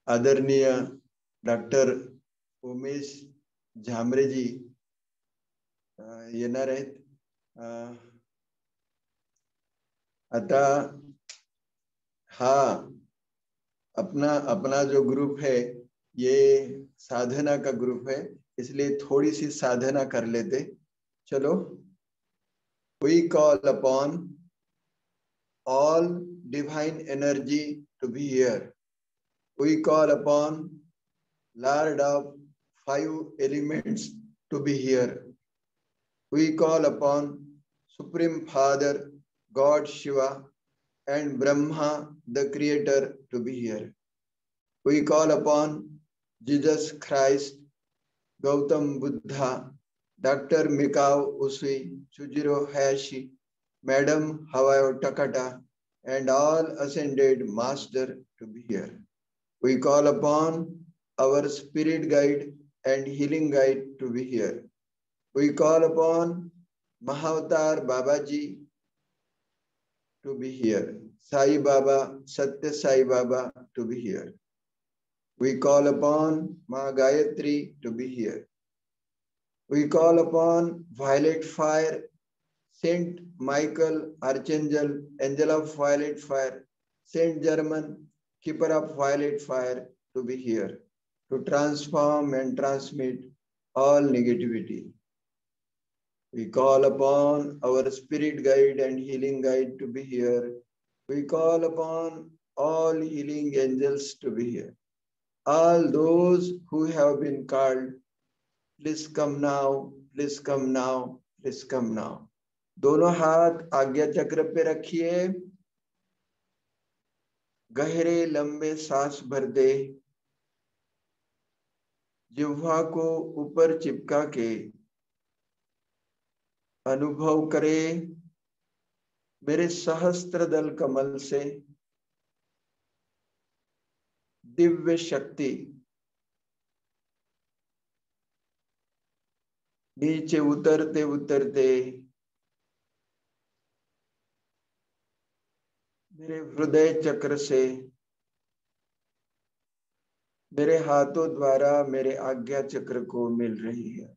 आदरणीय डॉक्टर उमेश झांबरे जी येणार आहेत. आता हा अपना जो ग्रुप है ये साधना का ग्रुप है, इसलिए थोड़ी सी साधना कर लेते. चलो. We call upon all divine energy to be here. We call upon Lord of 5 elements to be here. We call upon Supreme Father, God Shiva, and Brahma, the Creator, to be here. We call upon Jesus Christ, Gautam Buddha, Dr. Mikao Usui, Chujiro Hayashi, Madam Hawayo Takata, and all ascended master to be here. We call upon our spirit guide and healing guide to be here. We call upon Mahavatar Babaji to be here. Sai Baba, Satya Sai Baba to be here. We call upon Ma Gayatri to be here. We call upon Violet Fire, Saint Michael, Archangel, Angel of Violet Fire, Saint German, Keeper of Violet Fire to be here, to transform and transmit all negativity. We call upon our spirit guide and healing guide to be here. We call upon all healing angels to be here. All those who have been called, please come now, please come now, please come now. दोनों हाथ आज्ञा चक्र पे रखिए. गहरे लंबे सांस भर दे. जिह्वा को ऊपर चिपका के अनुभव करे मेरे सहस्त्रदल कमल से दिव्य शक्ति नीचे उतरते उतरते मेरे हृदय चक्र से मेरे हाथों द्वारा मेरे आज्ञा चक्र को मिल रही है.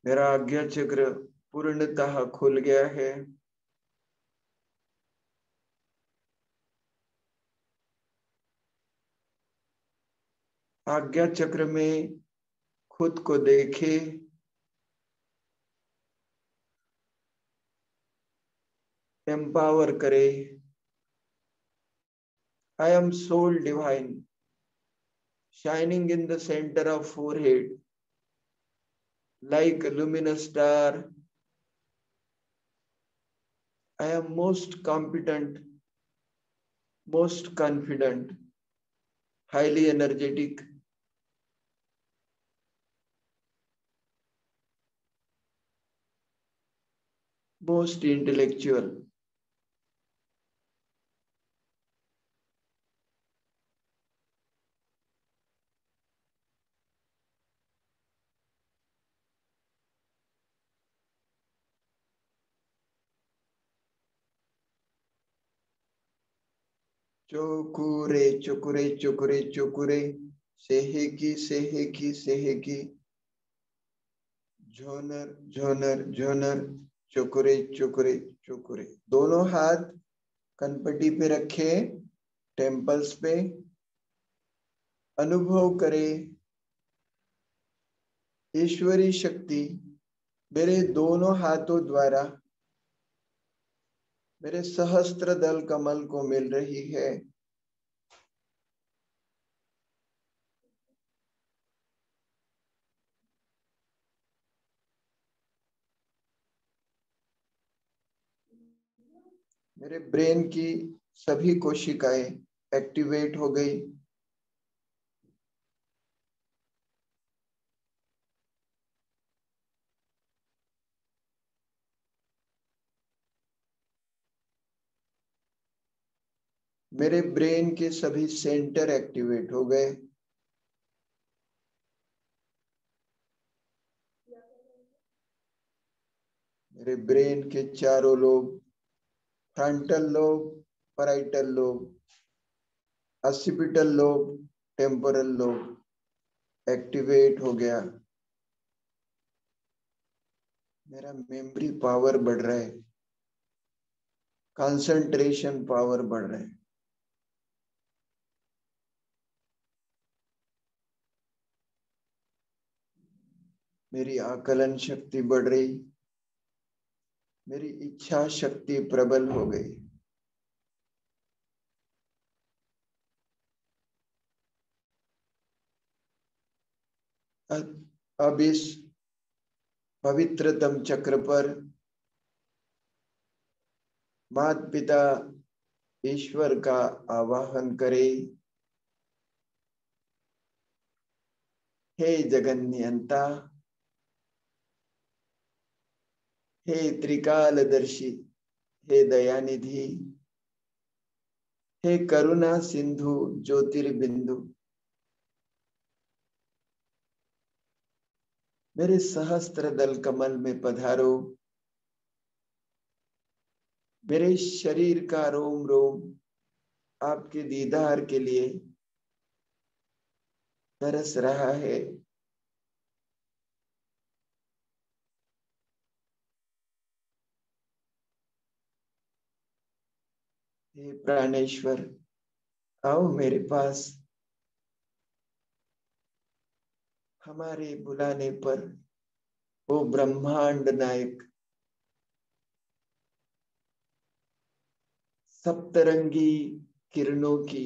मेरा आज्ञा चक्र पूर्णतः खुल गया है. आज्ञा चक्र में खुद को देखे. एम्पावर करे. I am soul divine, shining in the center of forehead, like a luminous star. I am most competent, most confident, highly energetic, most intellectual. चोकुरे चुकुरे चुकुरे चुकुरे सेहेकी सेहेकी सेहेकी झोनर झोनर झोनर चुकुरे चुकुरे चुकुरे. दोनों हाथ कनपटी पे रखे. टेम्पल्स पे अनुभव करे ईश्वरी शक्ति मेरे दोनों हाथों द्वारा मेरे सहस्त्र दल कमल को मिल रही है. मेरे ब्रेन की सभी कोशिकाएं एक्टिवेट हो गई. मेरे ब्रेन के सभी सेंटर एक्टिवेट हो गए। मेरे ब्रेन के चारों lobe, frontal lobe, parietal lobe, occipital lobe, temporal lobe activate हो गया। मेरा मेमोरी पावर बढ़ रहा है, कंसंट्रेशन पावर बढ़ रहा है। मेरी आकलन शक्ति बढ़ रही, मेरी इच्छा शक्ति प्रबल हो गई। अब इस पवित्रतम चक्र पर माता पिता ईश्वर का आवाहन करे। हे जगन्नियंता, हे त्रिकालदर्शी, हे दयानिधि, हे करुणा सिंधु ज्योतिर्बिंदु, मेरे सहस्त्र दल कमल में पधारो। मेरे शरीर का रोम रोम आपके दीदार के लिए तरस रहा है। हे प्राणेश्वर, आओ मेरे पास। हमारे बुलाने पर ओ ब्रह्मांड नायक, सप्तरंगी किरणों की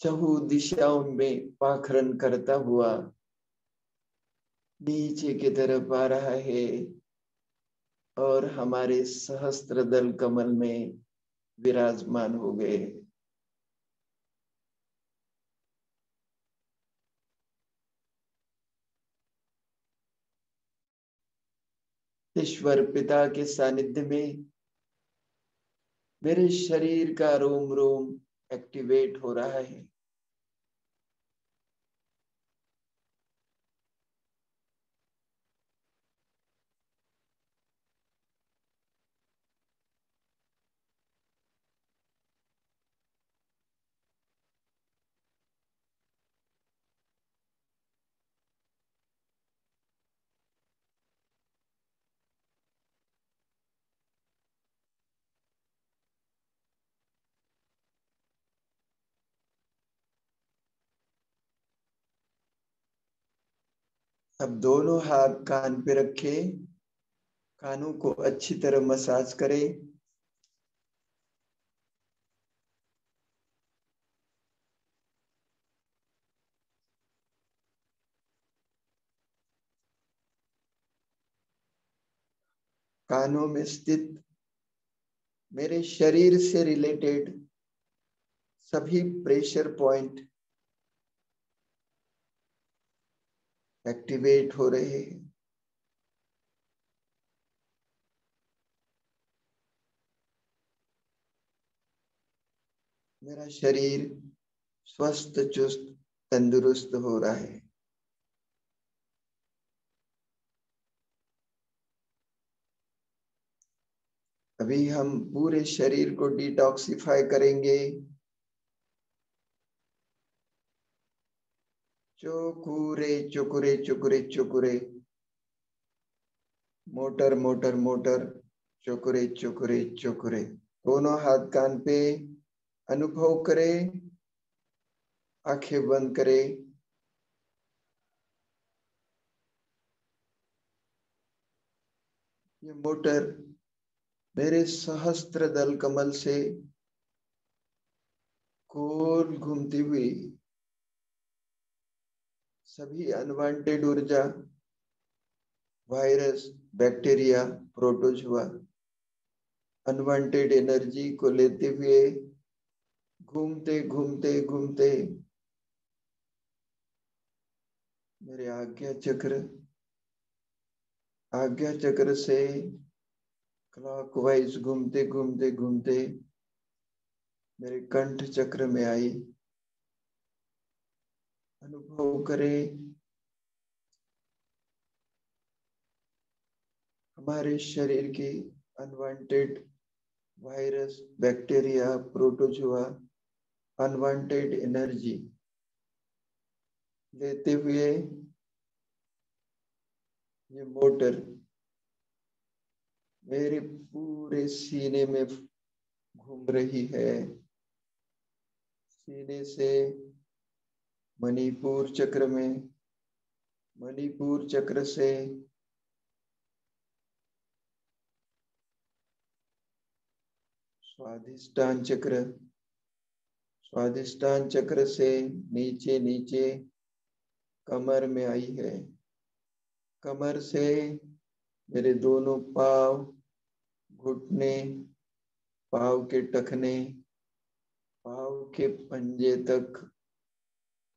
चहु दिशाओं में पाखरन करता हुआ नीचे की तरफ आ रहा है और हमारे सहस्त्र दल कमल में विराजमान हो गए। ईश्वर पिता के सानिध्य में मेरे शरीर का रोम रोम एक्टिवेट हो रहा है। अब दोनों हाथ कान पे रखे, कानों को अच्छी तरह मसाज करें। कानों में स्थित मेरे शरीर से रिलेटेड सभी प्रेशर पॉइंट एक्टिवेट हो रहे हैं। मेरा शरीर स्वस्थ चुस्त तंदुरुस्त हो रहा है। अभी हम पूरे शरीर को डिटॉक्सिफाई करेंगे। चोकुरे चुकुरे चुकुरे चुकुरे, मोटर मोटर मोटर, चुकुरे चुकुरे चुकुरे। दोनों हाथ कान पे अनुभव करें, आंखें बंद करें। ये मोटर मेरे सहस्त्र दल कमल से गोल घूमती हुई सभी अनवांटेड ऊर्जा, virus, bacteria, protozoa, unwanted energy को लेते हुए घूमते घूमते घूमते मेरे आज्ञा चक्र से क्लॉकवाइज घूमते घूमते घूमते मेरे कंठ चक्र में आई। अनुभव करें हमारे शरीर की unwanted virus, bacteria, protozoa, unwanted energy लेते हुए ये मोटर मेरे पूरे सीने में घूम रही है। सीने से मणिपुर चक्र में, मणिपुर चक्र से स्वाधिष्ठान चक्र, स्वाधिष्ठान चक्र से नीचे नीचे कमर में आई है। कमर से मेरे दोनों पांव, घुटने, पांव के टखने, पांव के पंजे तक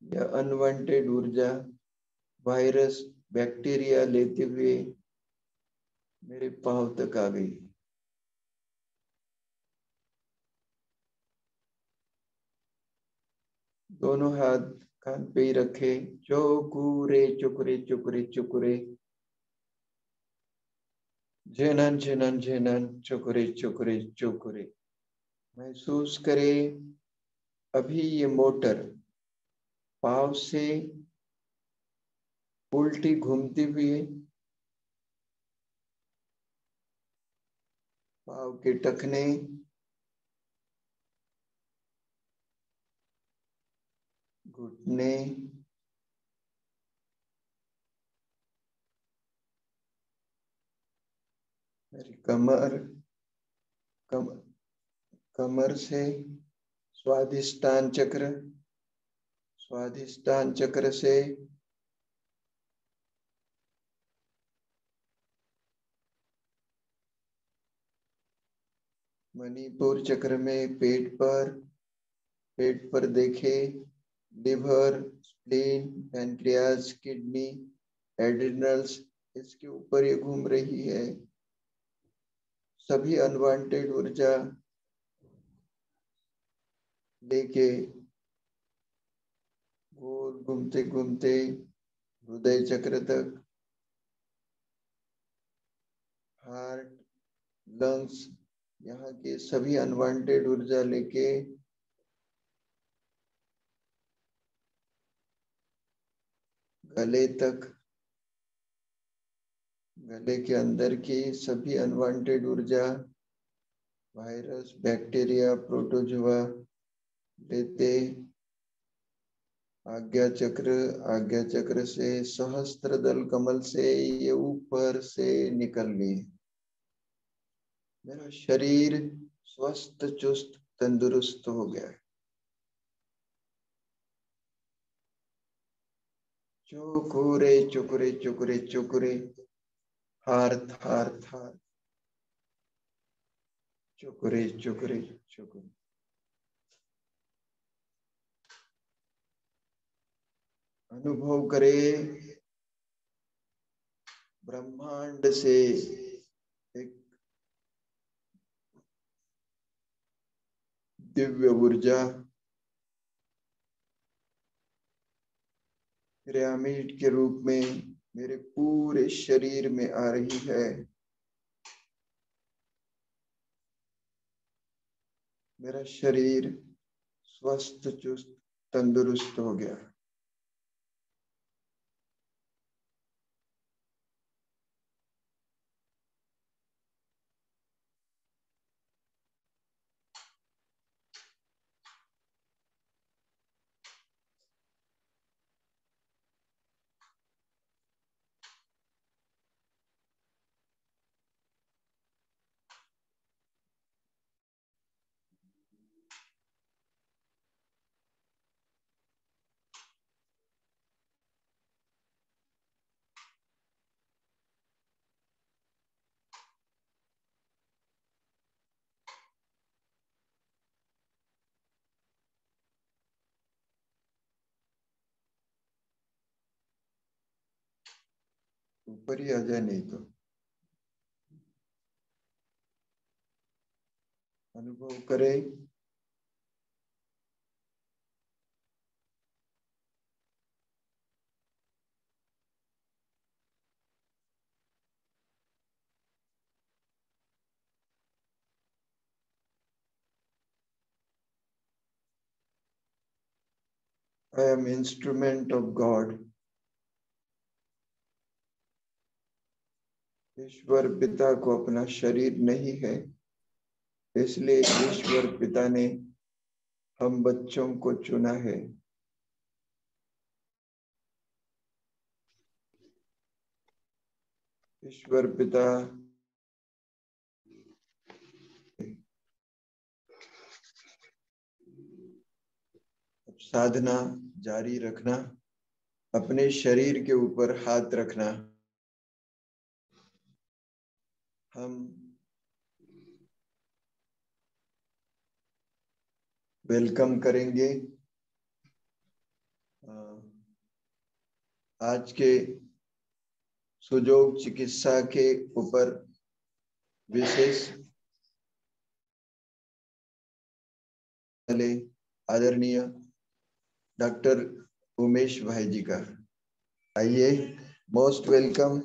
यह अनवांटेड ऊर्जा, वायरस, बैक्टीरिया लेते हुए मेरे पांव तक आ गई। दोनों हाथ कान पे ही रखे। चोकुरे चुकुरे चुकुरे चुकुरे, झेनन झेनन झेनन, चुकुरे चुकुरे चुकुरे। महसूस करे अभी ये मोटर पांव से उल्टी घूमती हुई पांव के टखने, घुटने, मेरी कमर, कमर से स्वाधिष्ठान चक्र, स्वाधिष्ठान चक्र से मणिपुर चक्र में पेट पर देखे लिवर, स्प्लीन, पैनक्रियाज, किडनी, एड्रिनल्स, इसके ऊपर ये घूम रही है। सभी अनवांटेड ऊर्जा लेके गोल घूमते घूमते हृदय चक्र तक, हार्ट, लंग्स, यहाँ के सभी अनवांटेड ऊर्जा लेके गले तक, गले के अंदर की सभी अनवांटेड ऊर्जा, वायरस, बैक्टीरिया, प्रोटोजुआ लेते आज्ञा चक्र से सहस्त्रदल कमल से ये ऊपर से निकल ली। मेरा शरीर स्वस्थ, चुस्त, तंदुरुस्त हो गया है। चुकुरे चुकुरे चुकुरे चुकुरे, हार थार थार, चुकुरे चुकुरे चुकुरे। अनुभव करे ब्रह्मांड से एक दिव्य ऊर्जा पिरामिड के रूप में मेरे पूरे शरीर में आ रही है। मेरा शरीर स्वस्थ, चुस्त, तंदुरुस्त हो गया। ऊपर ही आ जाए नहीं तो। अनुभव करे I am instrument of God. ईश्वर पिता को अपना शरीर नहीं है, इसलिए ईश्वर पिता ने हम बच्चों को चुना है। ईश्वर पिता साधना जारी रखना, अपने शरीर के ऊपर हाथ रखना। हम वेलकम करेंगे आज के सुजोग चिकित्सा के ऊपर विशेष आदरणीय डॉक्टर उमेश भाई जी का। आइए, मोस्ट वेलकम।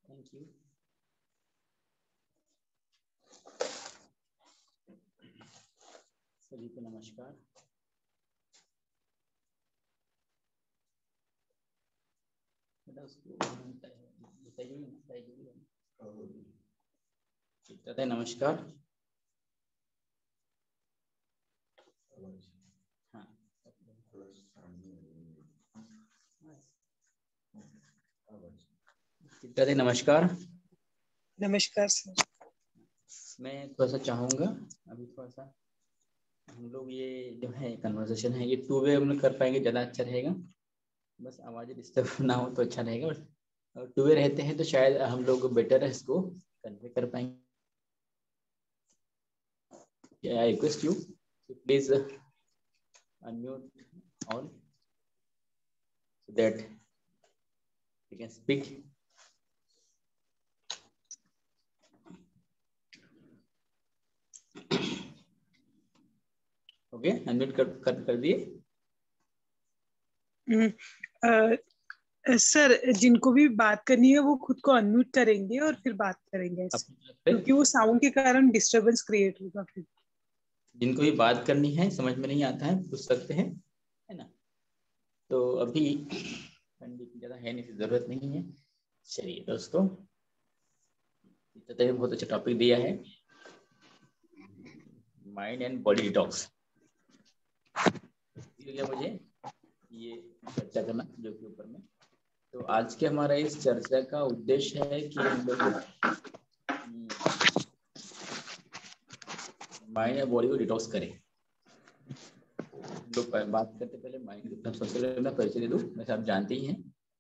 Thank you. सभी को नमस्कार। नमस्कार। हाँ, नमस्कार। नमस्कार सर। मैं थोड़ा सा चाहूँगा अभी थोड़ा सा हम लोग ये जो है कन्वर्सेशन है ये 2 वे हम लोग कर पाएंगे, ज़्यादा अच्छा रहेगा। बस आवाज़ डिस्टर्ब ना हो तो अच्छा रहेगा। और 2 वे रहते हैं तो शायद हम लोग बेटर इसको कन्वे कर पाएंगे। I request you please unmute all so that you can speak. Okay, unmute कर दिए। सर, जिनको भी बात करनी है वो खुद को अनम्यूट करेंगे और फिर बात करेंगे, क्योंकि वो साउंड के कारण डिस्टरबेंस क्रिएट होगा। फिर जिनको भी बात करनी है, समझ में नहीं आता है, पूछ सकते हैं, है ना। तो अभी ज़्यादा है नहीं, जरूरत नहीं है। चलिए दोस्तों, बहुत अच्छा टॉपिक दिया है, माइंड एंड बॉडी डिटॉक्स। मुझे ये चर्चा करना जो के ऊपर में। तो आज के हमारा इस चर्चा का उद्देश्य है कि हम लोग माइंड या बॉडी को डिटॉक्स करें। लोग बात करते पहले माइंड सबसे पहले मैं परिचय दे दूँ। वैसे आप जानते ही हैं,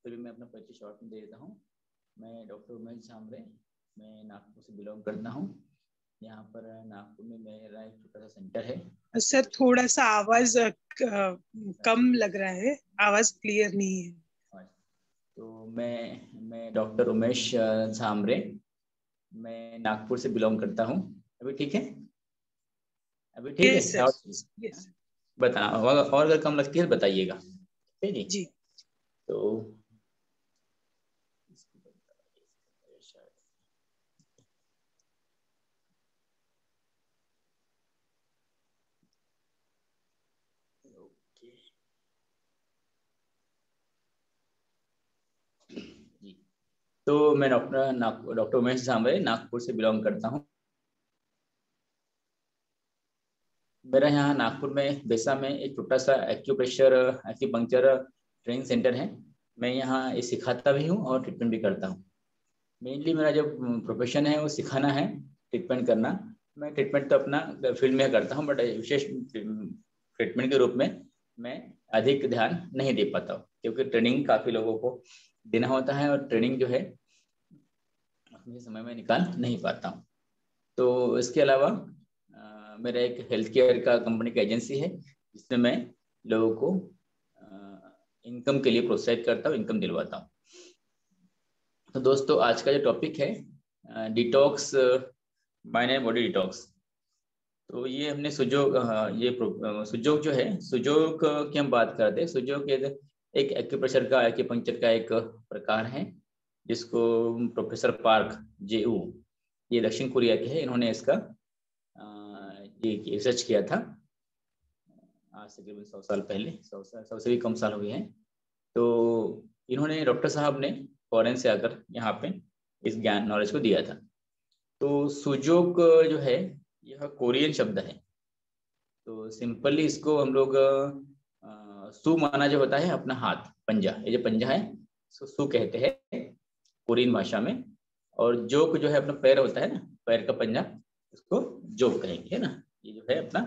फिर मैं अपना परिचय शॉर्ट में दे देता हूँ। मैं डॉक्टर उमेश झामरे, मैं नागपुर से बिलोंग करता हूँ। यहाँ पर नागपुर में मेरा एक छोटा सा सेंटर है। सर, थोड़ा सा आवाज कम लग रहा है, आवाज क्लियर नहीं है। तो मैं डॉक्टर उमेश झामरे, मैं नागपुर से बिलोंग करता हूँ। अभी ठीक है? अभी ठीक है? यस। बताना, और अगर कम लगती है तो बताइएगा। ठीक है जी। तो तो मैं डॉक्टर उमेश झामरे नागपुर से बिलोंग करता हूँ। मेरा यहाँ नागपुर में बेसा में एक छोटा सा एक्यूप्रेशर एक्यूपंक्चर ट्रेनिंग सेंटर है। मैं यहाँ ये सिखाता भी हूँ और ट्रीटमेंट भी करता हूँ। मेनली मेरा जो प्रोफेशन है वो सिखाना है, ट्रीटमेंट करना। मैं ट्रीटमेंट तो अपना फील्ड में करता हूँ, बट विशेष ट्रीटमेंट के रूप में मैं अधिक ध्यान नहीं दे पाता हूँ, क्योंकि ट्रेनिंग काफ़ी लोगों को देना होता है और ट्रेनिंग जो है अपने समय में निकाल नहीं पाता हूँ। तो इसके अलावा मेरा एक हेल्थ केयर का कंपनी की एजेंसी है, जिसमें मैं लोगों को इनकम के लिए प्रोत्साहित करता हूँ, इनकम दिलवाता हूँ। तो दोस्तों, आज का जो टॉपिक है detox, mind and body detox. तो ये हमने सुजोग, ये सुजोग जो है, सुजोग की हम बात करते हैं। सुजोग इज एक एक्यूप्रेशर का एक्यूपंक्चर का एक प्रकार है जिसको प्रोफेसर पार्क JU, ये दक्षिण कोरिया के हैं, इन्होंने इसका ये रिसर्च किया था आज से करीबन 100 साल पहले, 100 से भी कम साल हो गए हैं। तो इन्होंने, डॉक्टर साहब ने फॉरेन से आकर यहाँ पे इस ज्ञान नॉलेज को दिया था। तो सुजोक जो है यह कोरियन शब्द है। तो सिंपली इसको हम लोग सु माना जो होता है अपना हाथ, पंजा, ये जो पंजा है इसको सु कहते हैं कोरियन भाषा में। और जोक जो है अपना पैर होता है ना, पैर का पंजा, उसको जोक कहेंगे, है ना। ये जो है अपना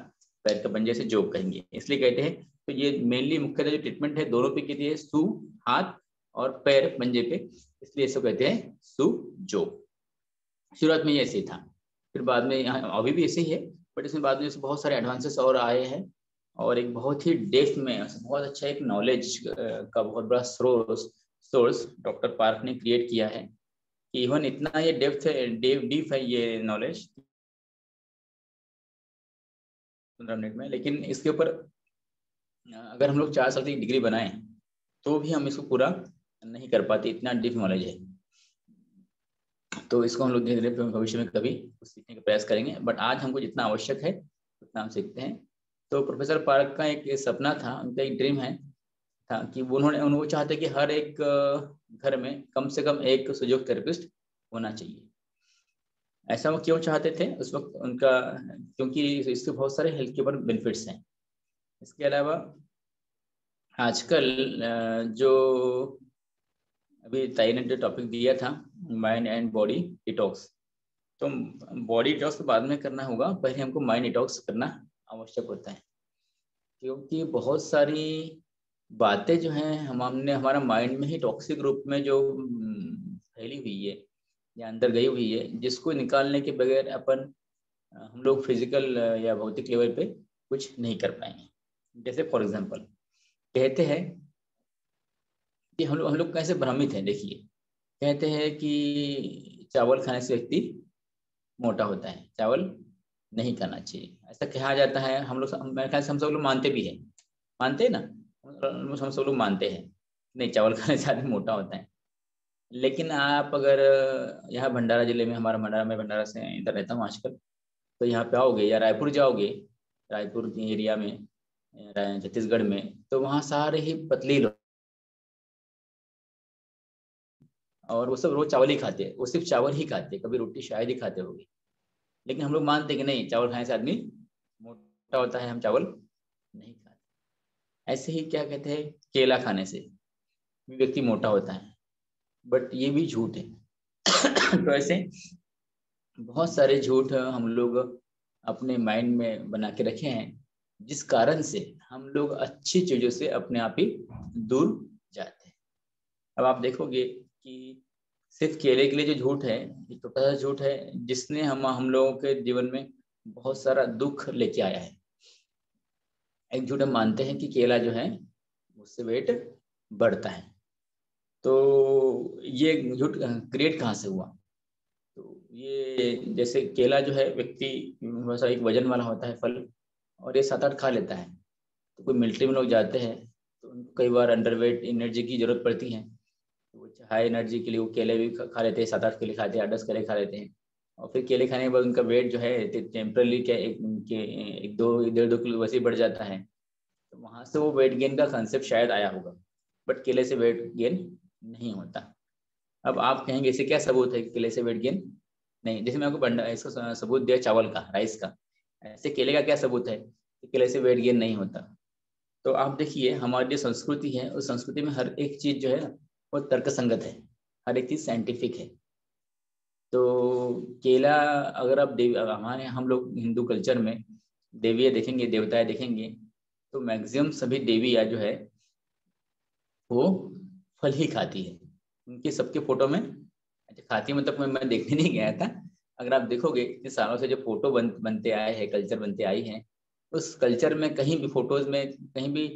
पैर का पंजे से जोक कहेंगे, इसलिए कहते हैं। तो ये मेनली मुख्यतः जो ट्रीटमेंट है दोनों पे की है, सु हाथ और पैर पंजे पे, इसलिए इसको कहते हैं सु जोक। शुरुआत में ये ऐसे ही था, फिर बाद में यहाँ अभी भी ऐसे ही है, बट इसमें बाद में बहुत सारे एडवांसेस और आए हैं। और एक बहुत ही डेप्थ में बहुत अच्छा एक नॉलेज का बहुत बड़ा सोर्स डॉक्टर पार्क ने क्रिएट किया है कि इवन इतना ये डीप है ये नॉलेज 15 मिनट में। लेकिन इसके ऊपर अगर हम लोग 4 साल की डिग्री बनाएं तो भी हम इसको पूरा नहीं कर पाते, इतना डीप नॉलेज है। तो इसको हम लोग धीरे धीरे भविष्य में कभी सीखने का प्रयास करेंगे, बट आज हमको जितना आवश्यक है उतना हम सीखते हैं। तो प्रोफेसर पार्क का एक सपना था, उनका एक ड्रीम है था कि वो चाहते कि हर एक घर में कम से कम एक सुजोक थेरेपिस्ट होना चाहिए। ऐसा वो क्यों चाहते थे उस वक्त उनका, क्योंकि इसके बहुत सारे हेल्थ के ऊपर बेनिफिट्स हैं। इसके अलावा आजकल जो अभी ताई ने जो टॉपिक दिया था माइंड एंड बॉडी डिटॉक्स, तो बॉडी डिटॉक्स तो बाद में करना होगा, पहले हमको माइंड डिटॉक्स करना आवश्यक होता है। क्योंकि बहुत सारी बातें जो हैं हमने हमारा माइंड में ही टॉक्सिक रूप में जो फैली हुई है या अंदर गई हुई है, जिसको निकालने के बगैर हम लोग फिजिकल या भौतिक लेवल पे कुछ नहीं कर पाएंगे। जैसे फॉर एग्जांपल कहते हैं कि हम लोग कैसे भ्रमित हैं। देखिए, कहते हैं कि चावल खाने से व्यक्ति मोटा होता है, चावल नहीं खाना चाहिए, ऐसा कहा जाता है। हम लोग, मेरे ख्याल से हम सब लोग मानते भी हैं, मानते हैं ना, हम सब लोग मानते हैं नहीं चावल खाने से आदमी मोटा होता है। लेकिन आप अगर यहाँ भंडारा जिले में, हमारा भंडारा से इधर रहता हूँ आजकल, तो यहाँ पे आओगे या रायपुर जाओगे, रायपुर के एरिया में, छत्तीसगढ़ में, तो वहाँ सारे ही पतली लोग, और वो सब रोज चावल ही खाते हैं, वो सिर्फ चावल ही खाते हैं, कभी रोटी शायद ही खाते होंगे। लेकिन हम लोग मानते कि नहीं चावल खाने से आदमी मोटा होता है, हम चावल नहीं खाते। ऐसे ही क्या कहते हैं, केला खाने से भी व्यक्ति मोटा होता है, बट ये भी झूठ है। तो ऐसे बहुत सारे झूठ हम लोग अपने माइंड में बना के रखे हैं, जिस कारण से हम लोग अच्छी चीजों से अपने आप ही दूर जाते हैं। अब आप देखोगे कि सिर्फ केले के लिए जो झूठ है, ये छोटा सा झूठ है, जिसने हम लोगों के जीवन में बहुत सारा दुख लेके आया है। एक झूठ हम मानते हैं कि केला जो है उससे वेट बढ़ता है। तो ये झूठ क्रिएट कहाँ से हुआ? तो ये जैसे केला जो है, व्यक्ति थोड़ा एक वजन वाला होता है फल, और ये 7-8 खा लेता है। तो कोई मिलिट्री में लोग जाते हैं तो उनको कई बार अंडरवेट एनर्जी की जरूरत पड़ती है, तो वो हाई एनर्जी के लिए वो केले भी खा लेते हैं, 7-8 केले खाते हैं, 8-10 केले खा लेते हैं। और फिर केले खाने के बाद उनका वेट जो है टेम्परली क्या 1-2 किलो वैसे ही बढ़ जाता है। तो वहाँ से वो वेट गेन का कंसेप्ट शायद आया होगा, बट केले से वेट गेन नहीं होता। अब आप कहेंगे इसे क्या सबूत है कि केले से वेट गेन नहीं? जैसे मैं आपको इसका सबूत दिया चावल का, राइस का, ऐसे केले का क्या सबूत है कि केले से वेट गेन नहीं होता? तो आप देखिए, हमारी जो संस्कृति है उस संस्कृति में हर एक चीज जो है वो तर्क संगत है, हर एक चीज साइंटिफिक है। तो केला अगर आप हमारे हम लोग हिंदू कल्चर में देवियाँ देखेंगे, देवताएं देखेंगे, तो मैक्सिमम सभी देवियाँ जो है वो फल ही खाती है। उनके सबके फोटो में खाती, मतलब मैं देखने नहीं गया था, अगर आप देखोगे इतने सालों से जो फोटो बनते आए हैं, कल्चर बनते आई हैं, उस कल्चर में कहीं भी फोटोज में कहीं भी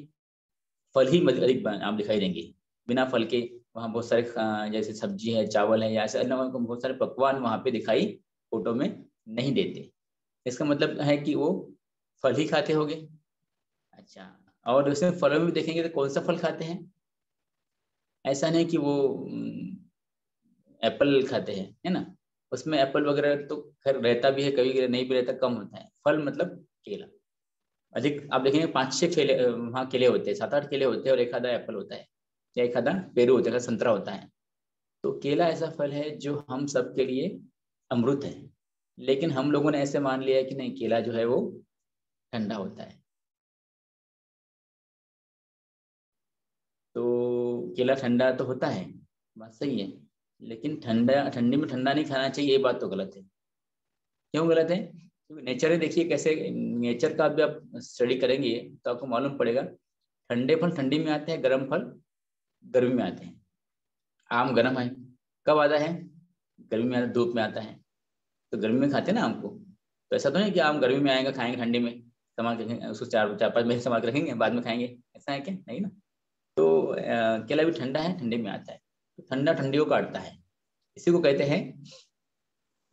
फल ही अधिक आप दिखाई देंगे। बिना फल के वहाँ बहुत सारे जैसे सब्जी है, चावल है, या ऐसे बहुत सारे पकवान वहाँ पे दिखाई फोटो में नहीं देते। इसका मतलब है कि वो फल ही खाते होंगे। अच्छा, और उसमें फलों में भी देखेंगे तो कौन सा फल खाते हैं? ऐसा नहीं कि वो एप्पल खाते हैं, है ना, उसमें एप्पल वगैरह तो खैर रहता भी है, कभी नहीं भी रहता, कम होता है। फल मतलब केला अधिक, आप देखेंगे 5-6 केले वहाँ केले होते हैं, 7-8 केले होते हैं और एक आधा एप्पल होता है या एक आधा पेरू होता है, संतरा होता है। तो केला ऐसा फल है जो हम सब के लिए अमृत है, लेकिन हम लोगों ने ऐसे मान लिया है कि नहीं, केला जो है वो ठंडा होता है। तो केला ठंडा तो होता है, बात सही है, लेकिन ठंडी में ठंडा नहीं खाना चाहिए, ये बात तो गलत है। क्यों गलत है? क्योंकि नेचर है, देखिए कैसे, नेचर का भी आप स्टडी करेंगे तो आपको मालूम पड़ेगा, ठंडे फल ठंडी में आते हैं, गर्म फल गर्मी में आते हैं। आम गर्म है, कब आता है? गर्मी में आता है, धूप में आता है, तो गर्मी में खाते हैं ना आम को। तो ऐसा तो नहीं कि आम गर्मी में आएगा खाएंगे, ठंडी में संभाल के रखेंगे, उसको 4-5 महीने संभाल के रखेंगे, बाद में खाएंगे, ऐसा है क्या? नहीं ना। तो केला भी ठंडा है, ठंडी में आता है, तो ठंडा ठंडियों काटता है। इसी को कहते हैं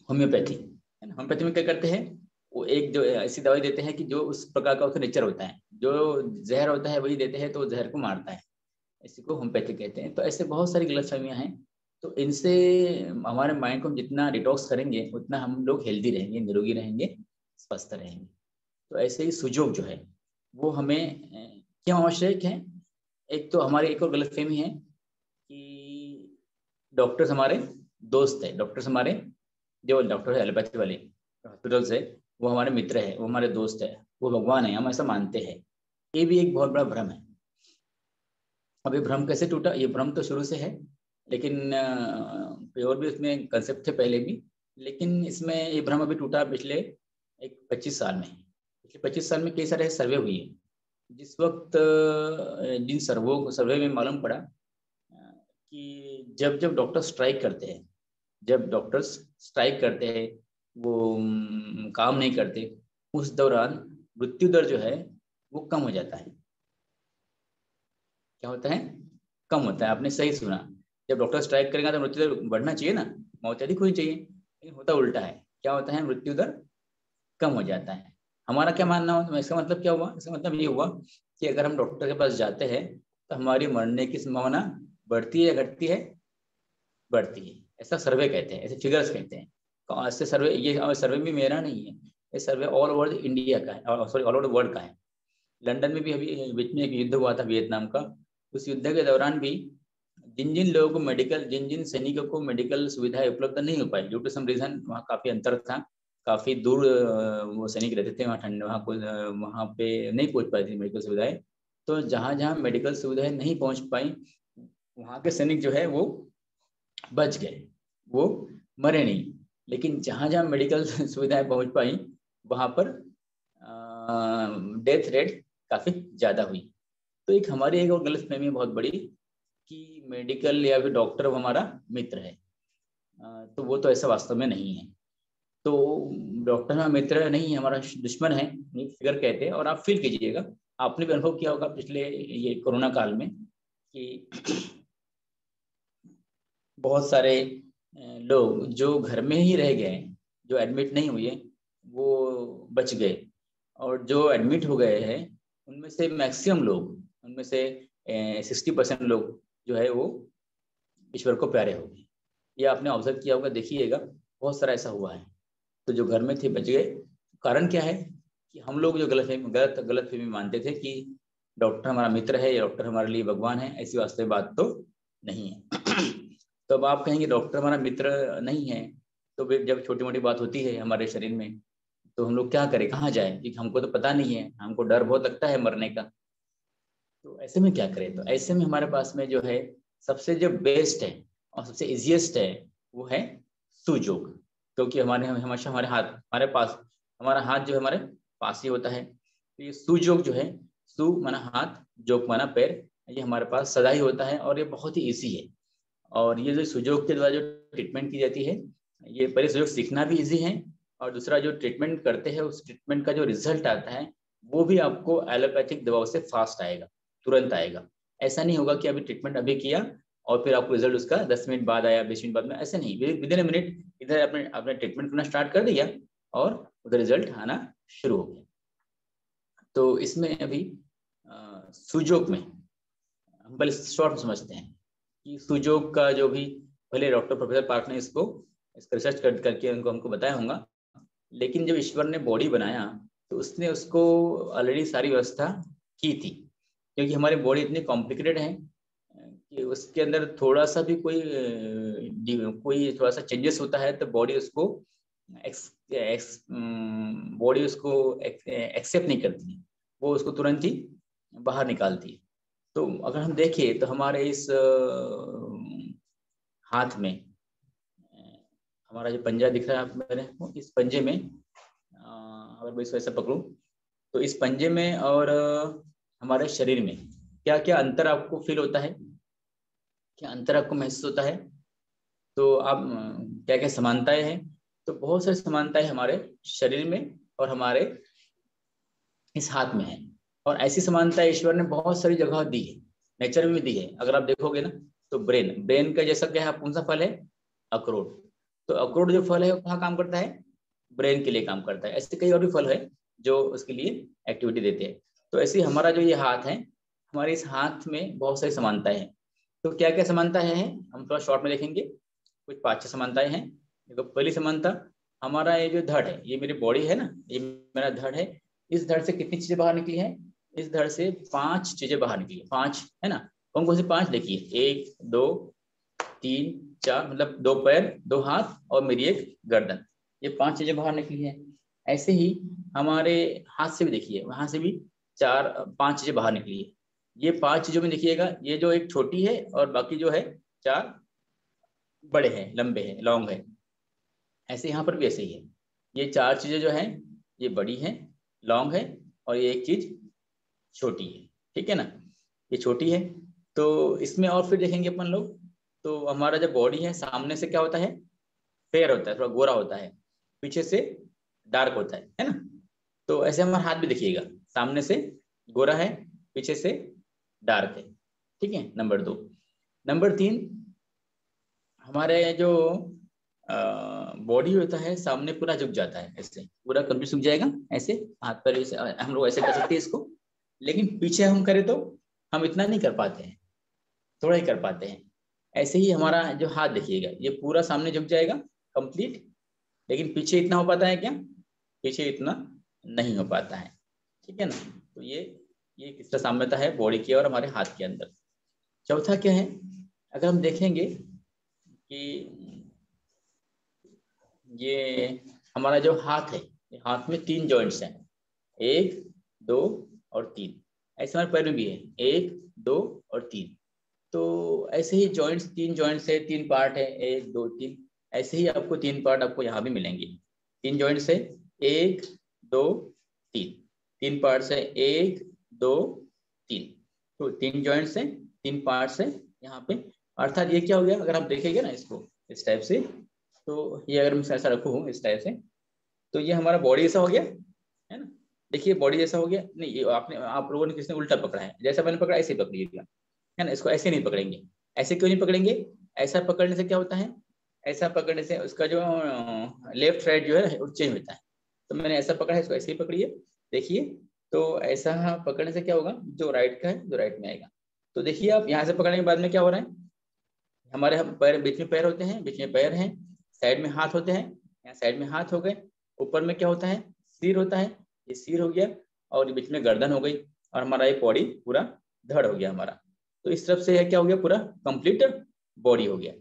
होम्योपैथी, है ना। होम्योपैथी में क्या करते हैं, वो एक जो ऐसी दवाई देते हैं कि जो उस प्रकार का उसका नेचर होता है, जो जहर होता है वही देते हैं, तो जहर को मारता है, इसी को होम्योपैथी कहते हैं। तो ऐसे बहुत सारी गलतफहमियां हैं, तो इनसे हमारे माइंड को हम जितना डिटॉक्स करेंगे उतना हम लोग हेल्दी रहेंगे, निरोगी रहेंगे, स्वस्थ रहेंगे। तो ऐसे ही सुजोग जो है वो हमें क्यों आवश्यक है? एक तो हमारी एक और गलतफहमी है कि डॉक्टर्स हमारे दोस्त है, डॉक्टर्स हमारे जो डॉक्टर है एलोपैथी वाले हॉस्पिटल से, वो हमारे मित्र है, वो हमारे दोस्त है, वो भगवान है, हम ऐसा मानते हैं। ये भी एक बहुत बड़ा भ्रम है। अब ये भ्रम कैसे टूटा? ये भ्रम तो शुरू से है, लेकिन कोई और भी उसमें कंसेप्ट थे पहले भी, लेकिन इसमें ये भ्रम अभी टूटा पिछले 25 साल में। पिछले 25 साल में कई सारे सर्वे हुए, जिस वक्त जिन सर्वे में मालूम पड़ा कि जब जब डॉक्टर स्ट्राइक करते हैं, जब डॉक्टर्स स्ट्राइक करते हैं, वो काम नहीं करते, उस दौरान मृत्यु दर जो है वो कम हो जाता है। क्या होता है? कम होता है। आपने सही सुना, जब डॉक्टर स्ट्राइक करेगा तो मृत्यु दर बढ़ना चाहिए ना, मौत अधिक होनी चाहिए, लेकिन होता उल्टा है। क्या होता है? मृत्यु दर कम हो जाता है। हमारा क्या मानना हो, इसका मतलब क्या हुआ? इसका मतलब ये हुआ कि अगर हम डॉक्टर के पास जाते हैं तो हमारी मरने की संभावना बढ़ती है या घटती है? बढ़ती है। ऐसा सर्वे कहते हैं, ऐसे फिगर्स कहते हैं। तो ऐसे सर्वे, ये सर्वे भी मेरा नहीं है, ये सर्वे ऑल ओवर इंडिया का है, सॉरी ऑल ओवर वर्ल्ड का है। लंदन में भी अभी बीच में एक युद्ध हुआ था वियतनाम का, उस युद्ध के दौरान भी जिन जिन लोगों को मेडिकल, जिन जिन सैनिकों को मेडिकल सुविधाएं उपलब्ध नहीं हो पाई ड्यू टू सम रीजन, वहाँ काफी अंतर था, काफी दूर वो सैनिक रहते थे, वहाँ ठंड, वहाँ पे नहीं पहुंच पाई थी मेडिकल सुविधाएं। तो जहाँ जहाँ मेडिकल सुविधाएं नहीं पहुंच पाई, वहाँ के सैनिक जो है वो बच गए, वो मरे नहीं। लेकिन जहाँ जहाँ मेडिकल सुविधाएं पहुंच पाई, वहाँ पर डेथ रेट काफी ज्यादा हुई। तो एक हमारी एक और गलतफहमी बहुत बड़ी कि मेडिकल या फिर डॉक्टर हमारा मित्र है, तो वो तो ऐसा वास्तव में नहीं है। तो डॉक्टर हमारा मित्र नहीं है, हमारा दुश्मन है, फिगर कहते हैं। और आप फील कीजिएगा, आपने भी अनुभव किया होगा पिछले ये कोरोना काल में कि बहुत सारे लोग जो घर में ही रह गए, जो एडमिट नहीं हुए, वो बच गए, और जो एडमिट हो गए हैं उनमें से मैक्सिमम लोग, उनमें से 60% लोग जो है वो ईश्वर को प्यारे हो गए। ये आपने ऑब्जर्व किया होगा, देखिएगा बहुत सारा ऐसा हुआ है। तो जो घर में थे बच गए। कारण क्या है कि हम लोग जो गलतफहमी मानते थे कि डॉक्टर हमारा मित्र है या डॉक्टर हमारे लिए भगवान है, ऐसी वास्तविक बात तो नहीं है। तो अब आप कहेंगे डॉक्टर हमारा मित्र नहीं है, तो फिर जब छोटी मोटी बात होती है हमारे शरीर में तो हम लोग क्या करें, कहाँ जाए, क्योंकि हमको तो पता नहीं है, हमको डर बहुत लगता है मरने का। तो ऐसे में क्या करें? तो ऐसे में हमारे पास में जो है सबसे जो बेस्ट है और सबसे इजिएस्ट है वो है सुयोग। क्योंकि हमारे हमेशा हमारे हाथ, हमारे पास, हमारा हाथ जो है हमारे पास ही होता है। तो ये सुयोग जो है, सु माना हाथ, जोग माना पैर, ये हमारे पास सदा ही होता है और ये बहुत ही ईजी है। और ये जो सुयोग के द्वारा जो ट्रीटमेंट की जाती है, ये पहले सुयोग सीखना भी ईजी है, और दूसरा जो ट्रीटमेंट करते हैं उस ट्रीटमेंट का जो रिजल्ट आता है वो भी आपको एलोपैथिक दवाओं से फास्ट आएगा, तुरंत आएगा। ऐसा नहीं होगा कि अभी ट्रीटमेंट अभी किया और फिर आपको रिजल्ट उसका 10 मिनट बाद आया, 20 मिनट बाद में, ऐसे नहीं। विद इन ए मिनट इधर आपने ट्रीटमेंट करना स्टार्ट कर दिया और उधर रिजल्ट आना शुरू हो गया। तो इसमें अभी सुयोग में हम पहले शॉर्ट समझते हैं कि सुजोग का जो भी, भले डॉक्टर प्रोफेसर पार्क ने इसको रिसर्च करके हमको बताया होगा, लेकिन जब ईश्वर ने बॉडी बनाया तो उसने उसको ऑलरेडी सारी व्यवस्था की थी, क्योंकि हमारी बॉडी इतनी कॉम्प्लिकेटेड है कि उसके अंदर थोड़ा सा भी कोई थोड़ा सा चेंजेस होता है तो बॉडी उसको एक्सेप्ट नहीं करती, वो उसको तुरंत ही बाहर निकालती है। तो अगर हम देखें तो हमारे इस हाथ में, हमारा जो पंजा दिख रहा है मेरे को, इस पंजे में अगर मैं इसको ऐसा पकड़ूं तो इस पंजे में और हमारे शरीर में क्या क्या अंतर आपको फील होता है, क्या अंतर आपको महसूस होता है? तो आप क्या क्या समानताएं हैं? तो बहुत सारी समानताएं हमारे शरीर में और हमारे इस हाथ में है, और ऐसी समानताएं ईश्वर ने बहुत सारी जगह दी है, नेचर में भी दी है। अगर आप देखोगे ना तो ब्रेन का जैसा क्या है, कौन सा फल है? अखरोट। तो अखरोट जो फल है वो कहाँ काम करता है? ब्रेन के लिए काम करता है। ऐसे कई और भी फल है जो उसके लिए एक्टिविटी देते हैं। तो ऐसे हमारा जो ये हाथ है, हमारे इस हाथ में बहुत सारी समानताएं हैं। तो क्या क्या समानताएं हैं हम थोड़ा शॉर्ट में देखेंगे। कुछ 5-6 समानताएं हैं। देखो, पहली समानता, हमारा ये जो धड़ है, ये मेरी बॉडी है ना, ये मेरा धड़ है। इस धड़ से कितनी चीजें बाहर निकली हैं? इस धड़ से 5 चीजें बाहर निकली है। 5 है ना। कौन कौन सी 5? देखिए, 1 2 3 4, मतलब 2 पैर, 2 हाथ और मेरी एक गर्दन, ये 5 चीजें बाहर निकली है। ऐसे ही हमारे हाथ से भी देखिए, वहां से भी 4-5 चीजें बाहर निकली है। ये 5 चीजों में देखिएगा, ये जो एक छोटी है और बाकी जो है 4 बड़े हैं, लंबे हैं, लॉन्ग है। ऐसे यहाँ पर भी ऐसे ही है। ये 4 चीजें जो है ये बड़ी है, लॉन्ग है, और ये एक चीज छोटी है। ठीक है ना, ये छोटी है। तो इसमें और फिर देखेंगे अपन लोग, तो हमारा जो बॉडी है, सामने से क्या होता है? फेयर होता है, थोड़ा गोरा होता है, पीछे से डार्क होता है ना। तो ऐसे हमारा हाथ भी देखिएगा, सामने से गोरा है, पीछे से डार्क है। ठीक है, नंबर 2। नंबर 3, हमारे जो बॉडी होता है, सामने पूरा झुक जाता है, ऐसे पूरा कंप्लीट झुक जाएगा, ऐसे हाथ पर ऐसे हम लोग ऐसे कर सकते हैं इसको। लेकिन पीछे हम करें तो हम इतना नहीं कर पाते हैं, थोड़ा ही कर पाते हैं। ऐसे ही हमारा जो हाथ देखिएगा, ये पूरा सामने झुक जाएगा कंप्लीट, लेकिन पीछे इतना हो पाता है क्या? पीछे इतना नहीं हो पाता है। ठीक है ना। तो ये तीसरा साम्यता है बॉडी की और हमारे हाथ के अंदर। चौथा क्या है? अगर हम देखेंगे कि ये हमारा जो हाथ है, हाथ में 3 जॉइंट्स हैं, 1 2 और 3। ऐसे हमारे पैर में भी है, 1 2 और 3। तो ऐसे ही जॉइंट्स, 3 जॉइंट्स है, 3 पार्ट है, 1 2 3। ऐसे ही आपको 3 पार्ट आपको यहाँ भी मिलेंगे। 3 जॉइंट्स है, 1 2 3। 3 पार्ट्स है, 1 2 3। तो 3 जॉइंट्स है, 3 पार्ट्स है यहाँ पे। अर्थात ये क्या हो गया, अगर आप देखेंगे ना इसको इस टाइप से, तो ये अगर मैं ऐसा रखूँ इस टाइप से, तो ये हमारा बॉडी जैसा हो गया है ना। देखिए, बॉडी जैसा हो गया। नहीं, ये आप लोगों ने किसने उल्टा पकड़ा है, जैसा मैंने पकड़ा ऐसे ही पकड़िएगा, है ना। इसको ऐसे नहीं पकड़ेंगे। ऐसे क्यों नहीं पकड़ेंगे? ऐसा पकड़ने से क्या होता है, ऐसा पकड़ने से उसका जो लेफ्ट राइट जो है वो चेंज होता है। तो मैंने ऐसा पकड़ा है, इसको ऐसे ही पकड़िए। देखिए, तो ऐसा पकड़ने से क्या होगा, जो राइट का है जो राइट में आएगा। तो देखिए, आप यहाँ से पकड़ने के बाद में क्या हो रहा है, हमारे पैर, बीच में पैर होते हैं, बीच में पैर हैं, साइड में हाथ होते हैं, यहाँ साइड में हाथ हो गए। ऊपर में क्या होता है, सिर होता है, ये सिर हो गया, और बीच में गर्दन हो गई, और हमारा ये बॉडी पूरा धड़ हो गया हमारा। तो इस तरफ से क्या हो गया, पूरा कंप्लीट बॉडी हो गया।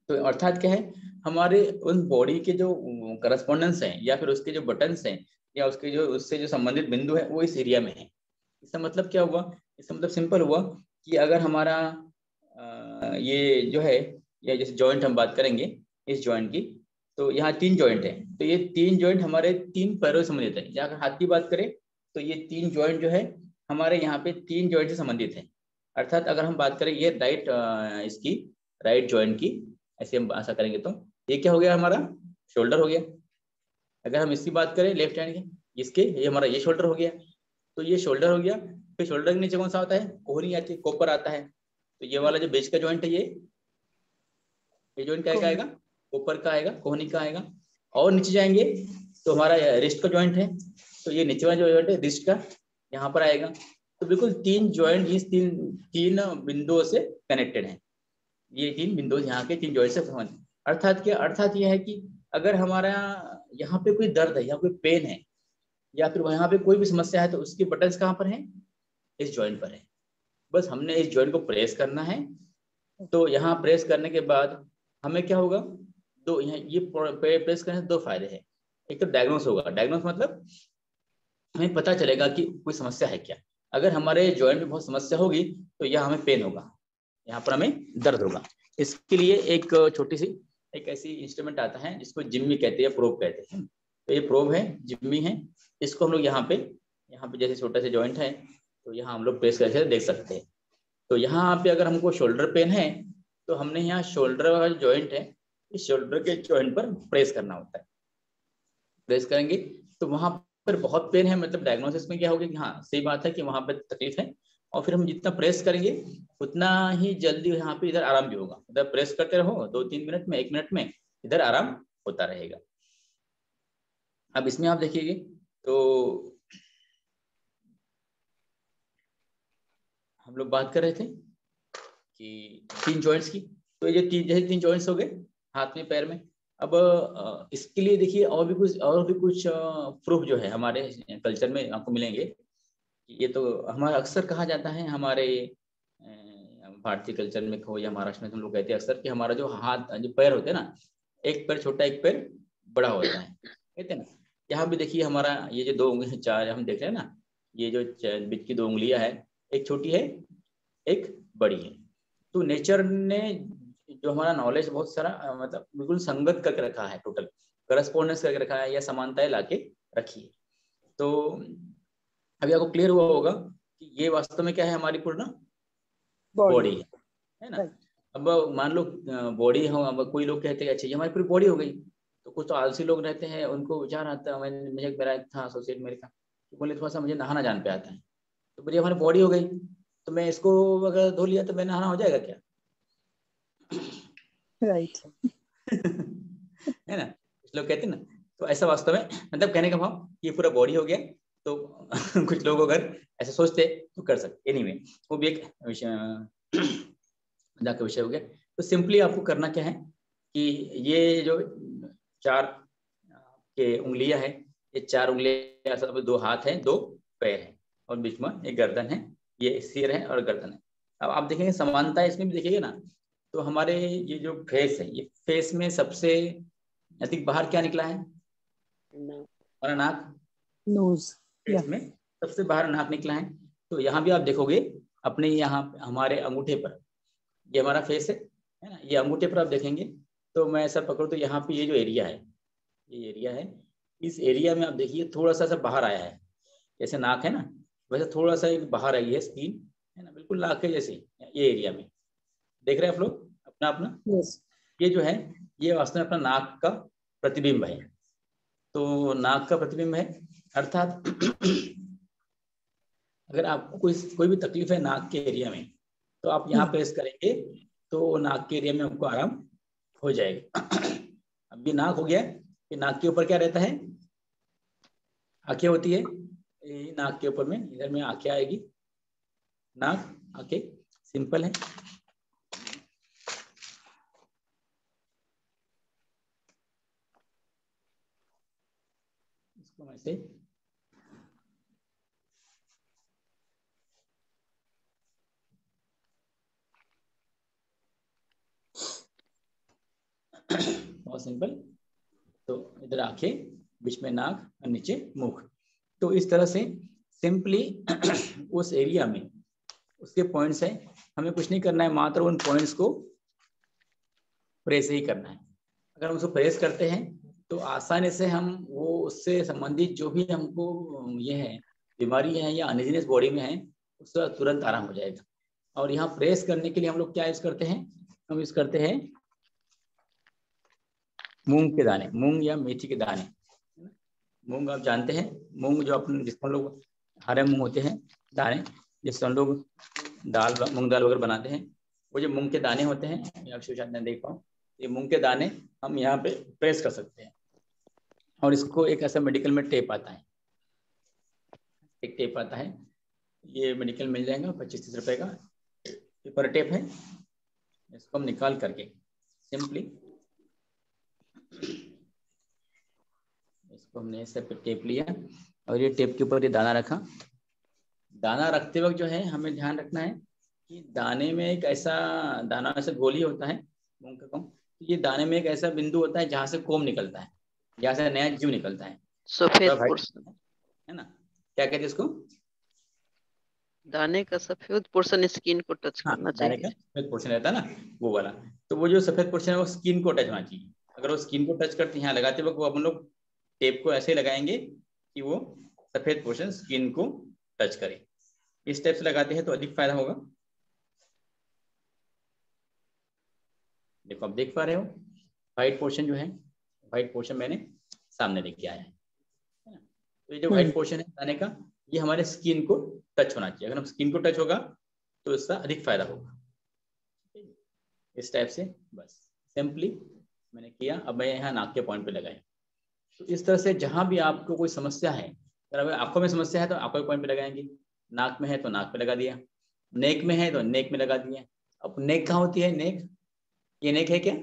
तो अर्थात क्या है, हमारे उन बॉडी के जो करस्पॉन्डेंस हैं, या फिर उसके जो बटन्स हैं, या उसके जो उससे जो संबंधित बिंदु है, वो इस एरिया में है। इसका मतलब क्या हुआ? इसका मतलब सिंपल हुआ कि अगर हमारा ये जो है, या जैसे जॉइंट हम बात करेंगे इस जॉइंट की, तो यहाँ 3 जॉइंट है। तो ये 3 जॉइंट हमारे 3 पैरों से संबंधित है। या अगर हाथ की बात करें तो ये 3 जॉइंट जो है हमारे यहाँ पे 3 जॉइंट से संबंधित है। अर्थात अगर हम बात करें ये इसकी राइट जॉइंट की, ऐसे हम ऐसा करेंगे तो ये क्या हो गया, हमारा शोल्डर हो गया। अगर हम इसकी बात करें लेफ्ट हैंड की, इसके, ये हमारा ये शोल्डर हो गया। तो ये शोल्डर हो गया। फिर शोल्डर के नीचे कौन सा आता है, कोहनी आती है, कोपर आता है। तो ये वाला जो बीच का जॉइंट है, ये जॉइंट क्या आएगा, कोपर का आएगा, कोहनी का आएगा। और नीचे जाएंगे तो हमारा रिस्ट का जॉइंट है, तो ये नीचे वाला जो जॉइंट है रिस्ट का, यहाँ पर आएगा। तो बिल्कुल 3 जॉइंट इस तीन बिंदुओं से कनेक्टेड है। ये 3 बिंदु यहाँ के 3 जॉइंट से संबंधित। अर्थात क्या, अर्थात यह है कि अगर हमारा यहाँ पे कोई दर्द है या कोई पेन है या फिर यहाँ पे कोई भी समस्या है तो उसकी बटन्स कहाँ पर है, इस जॉइंट पर है। बस हमने इस जॉइंट को प्रेस करना है। तो यहाँ प्रेस करने के बाद हमें क्या होगा, दो यहाँ ये प्रेस करने से 2 फायदे हैं। एक तो डायग्नोस होगा, डायग्नोस मतलब हमें पता चलेगा कि कोई समस्या है क्या। अगर हमारे जॉइंट में बहुत समस्या होगी तो यह हमें पेन होगा, यहाँ पर हमें दर्द होगा। इसके लिए एक छोटी सी एक ऐसी इंस्ट्रूमेंट आता है जिसको जिम्मी कहते हैं, प्रोब कहते हैं। तो ये प्रोब है, जिम्मी है। इसको हम लोग यहाँ पे जैसे छोटा सा जॉइंट है तो यहाँ हम लोग प्रेस करके देख सकते हैं। तो यहाँ पे अगर हमको शोल्डर पेन है तो हमने यहाँ शोल्डर वाला जॉइंट है, इस शोल्डर के जॉइंट पर प्रेस करना होता है। प्रेस करेंगे तो वहां पर बहुत पेन है, मतलब डायग्नोसिस में क्या होगा कि हाँ सही बात है कि वहां पर तकलीफ है, और फिर हम जितना प्रेस करेंगे उतना ही जल्दी यहाँ पे इधर आराम भी होगा। इधर प्रेस करते रहो 2-3 मिनट में, 1 मिनट में इधर आराम होता रहेगा। अब इसमें आप देखिए तो हम लोग बात कर रहे थे कि 3 जॉइंट्स की। तो ये जैसे 3 जॉइंट्स हो गए हाथ में पैर में। अब इसके लिए देखिए और भी कुछ प्रूफ जो है हमारे कल्चर में आपको मिलेंगे। ये तो हमारा अक्सर कहा जाता है, हमारे भारतीय कल्चर में हो या महाराष्ट्र में हम लोग कहते हैं अक्सर कि हमारा जो हाथ जो पैर होते हैं ना, एक पैर छोटा एक पैर बड़ा होता है, कहते हैं ना। यहाँ भी देखिए हमारा ये जो 2 उंगली 4 हम देख रहे हैं ना, ये जो बीच की 2 उंगलियां है, एक छोटी है एक बड़ी है। तो नेचर ने जो हमारा नॉलेज बहुत सारा मतलब बिल्कुल संगत करके रखा है, टोटल करस्पॉन्डेंस करके रखा है या समानताएं लाके रखी है। तो अभी आपको क्लियर हुआ होगा कि ये वास्तव में क्या है, हमारी पूर्ण बॉडी है ना। अब मान लो बॉडी हो, अब कोई लोग कहते हैं अच्छा ये हमारी पूरी बॉडी हो गई। तो कुछ तो आलसी लोग रहते हैं, उनको विचार आता है, मुझे मेरा एक था एसोसिएट मेरे का, तो बोले थोड़ा सा मुझे नहाना जान पे आता है, तो बोलिए हमारी बॉडी हो गई तो मैं इसको अगर धो लिया तो मैं नहाना हो जाएगा क्या? राइट है ना, कुछ लोग कहते हैं ना। तो ऐसा वास्तव में मतलब कहने का भाव ये पूरा बॉडी हो गया। तो कुछ लोग अगर ऐसे सोचते तो कर सकते। एनीवे वो भी एक मजाक का विषय हो गया। तो सिंपली आपको करना क्या है कि ये जो 4 के उंगलियां हैं, ये 4 उंगलियां सब 2 हाथ हैं 2 पैर हैं और बीच में एक गर्दन है, ये सिर है और गर्दन है। अब आप देखेंगे समानता इसमें भी देखिएगा ना। तो हमारे ये जो फेस है, ये फेस में सबसे अधिक बाहर क्या निकला है? हमारा नाक, नोज। फेस में सबसे बाहर नाक निकला है। तो यहाँ भी आप देखोगे अपने यहाँ हमारे अंगूठे पर, ये हमारा फेस है ना, ये अंगूठे पर आप देखेंगे तो मैं ऐसा पकड़ू तो यहाँ पे ये जो एरिया है, ये एरिया है, इस एरिया में आप देखिए थोड़ा सा बाहर आया है। जैसे नाक है ना, वैसे थोड़ा सा एक बाहर आई है स्किन, है ना, बिल्कुल नाक के जैसे ये एरिया में देख रहे हैं आप लोग अपना अपना। yes. ये जो है ये वास्तव में अपना नाक का प्रतिबिंब है। तो नाक का प्रतिबिंब है, अर्थात अगर आपको कोई भी तकलीफ है नाक के एरिया में तो आप यहाँ प्रेस करेंगे तो नाक के एरिया में आपको आराम हो जाएगा। अब ये नाक हो गया कि नाक के ऊपर क्या रहता है, आंखें होती है। नाक के ऊपर में इधर में आंखें आएगी, नाक आंखें सिंपल है। इसको ऐसे बहुत सिंपल। तो इधर आंखें, बीच में नाक और नीचे मुख। तो इस तरह से सिंपली उस एरिया में उसके पॉइंट्स है, हमें कुछ नहीं करना है, मात्र उन पॉइंट्स को प्रेस ही करना है। अगर हम उसको प्रेस करते हैं तो आसानी से हम वो उससे संबंधित जो भी हमको ये है बीमारी है या अनइजीनेस बॉडी में है उसका तुरंत आराम हो जाएगा। और यहाँ प्रेस करने के लिए हम लोग क्या यूज करते हैं, हम यूज करते हैं मूंग के दाने, मूंग या मेथी के दाने। मूंग आप जानते हैं, मूंग जो अपने जिसको लोग हरे मूंग होते हैं दाने, जिससे हम लोग मूंग दाल वगैरह बनाते हैं, वो जो मूंग के दाने होते हैं, आप शायद नहीं देख पाओ, ये मूंग के दाने हम यहाँ पे प्रेस कर सकते हैं। और इसको एक ऐसा मेडिकल में टेप आता है, एक टेप आता है, ये मेडिकल मिल जाएगा 25-30 रुपए का पेपर टेप है। इसको हम निकाल करके सिंपली इसको हमने ऐसे टेप लिया और ये टेप के ऊपर ये दाना रखा। दाना रखते वक्त जो है हमें ध्यान रखना है कि दाने में एक ऐसा दाना ऐसा गोली होता है मूंग का कॉम, ये दाने में एक ऐसा बिंदु होता है जहाँ से कोम निकलता है, जहाँ से नया जीव निकलता है, सफेद पोर्शन है ना। क्या कहते हैं इसको? दाने का सफेद पोर्शन स्किन को टच हाँ, करना दाने चाहिए। का सफेद पोर्शन रहता है ना, वो वाला। तो वो जो सफेद पोर्शन है वो स्किन को टच होना चाहिए। अगर वो स्किन को टच करते हैं यहाँ लगाते वक्त, वो अपन लोग टेप को ऐसे लगाएंगे कि वो सफेद पोर्शन स्किन को टच करे। इस टाइप से लगाते हैं तो अधिक फायदा होगा। देखो आप देख पा रहे हो व्हाइट पोर्शन जो है, व्हाइट पोर्शन मैंने सामने लेके आया है ना। तो ये जो व्हाइट पोर्शन है दाने का, ये हमारे स्किन को टच होना चाहिए। अगर हम स्किन को टच होगा तो इसका अधिक फायदा होगा। इस टाइप से बस सिंपली मैंने किया। अब मैं यहाँ नाक के पॉइंट पे लगाया। तो इस तरह से जहां भी आपको कोई समस्या है, अगर आंखों में समस्या है तो आंखों के पॉइंट पे लगाएंगे, नाक में है तो नाक पे लगा दिया, नेक में है तो नेक में लगा दिया। अब नेक कहाँ होती है? नेक, ये नेक है क्या?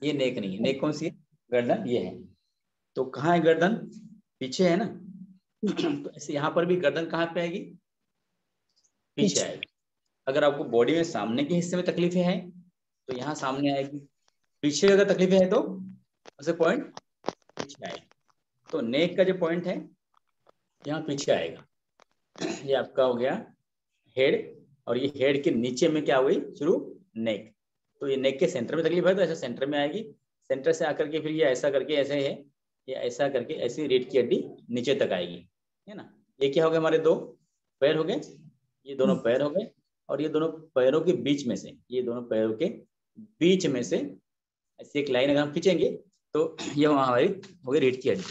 ये नेक नहीं है। नेक कौन सी है? गर्दन, ये है। तो कहाँ है गर्दन? पीछे है ना। तो ऐसे यहाँ पर भी गर्दन कहाँ पे आएगी? पीछे आएगी। अगर आपको बॉडी में सामने के हिस्से में तकलीफें हैं तो यहाँ सामने आएगी, पीछे अगर तकलीफें है तो ऐसे पॉइंट पीछे आएगा। तो नेक का जो पॉइंट है यहाँ पीछे आएगा। ये आपका हो गया हेड, और ये हेड के नीचे में क्या हुई? शुरू नेक। तो ये नेक के सेंटर में तकलीफ है तो ऐसा सेंटर में आएगी। सेंटर से आकर के फिर ये ऐसा करके ऐसे है, ये ऐसा करके ऐसी रीढ़ की हड्डी नीचे तक आएगी, है ना। ये क्या हो गया? हमारे दो पैर हो गए, ये दोनों पैर हो गए। और ये दोनों पैरों के बीच में से, ये दोनों पैरों के बीच में से ऐसी एक लाइन अगर हम खींचेंगे तो ये वहां हमारी हो गई रीढ़ की हड्डी।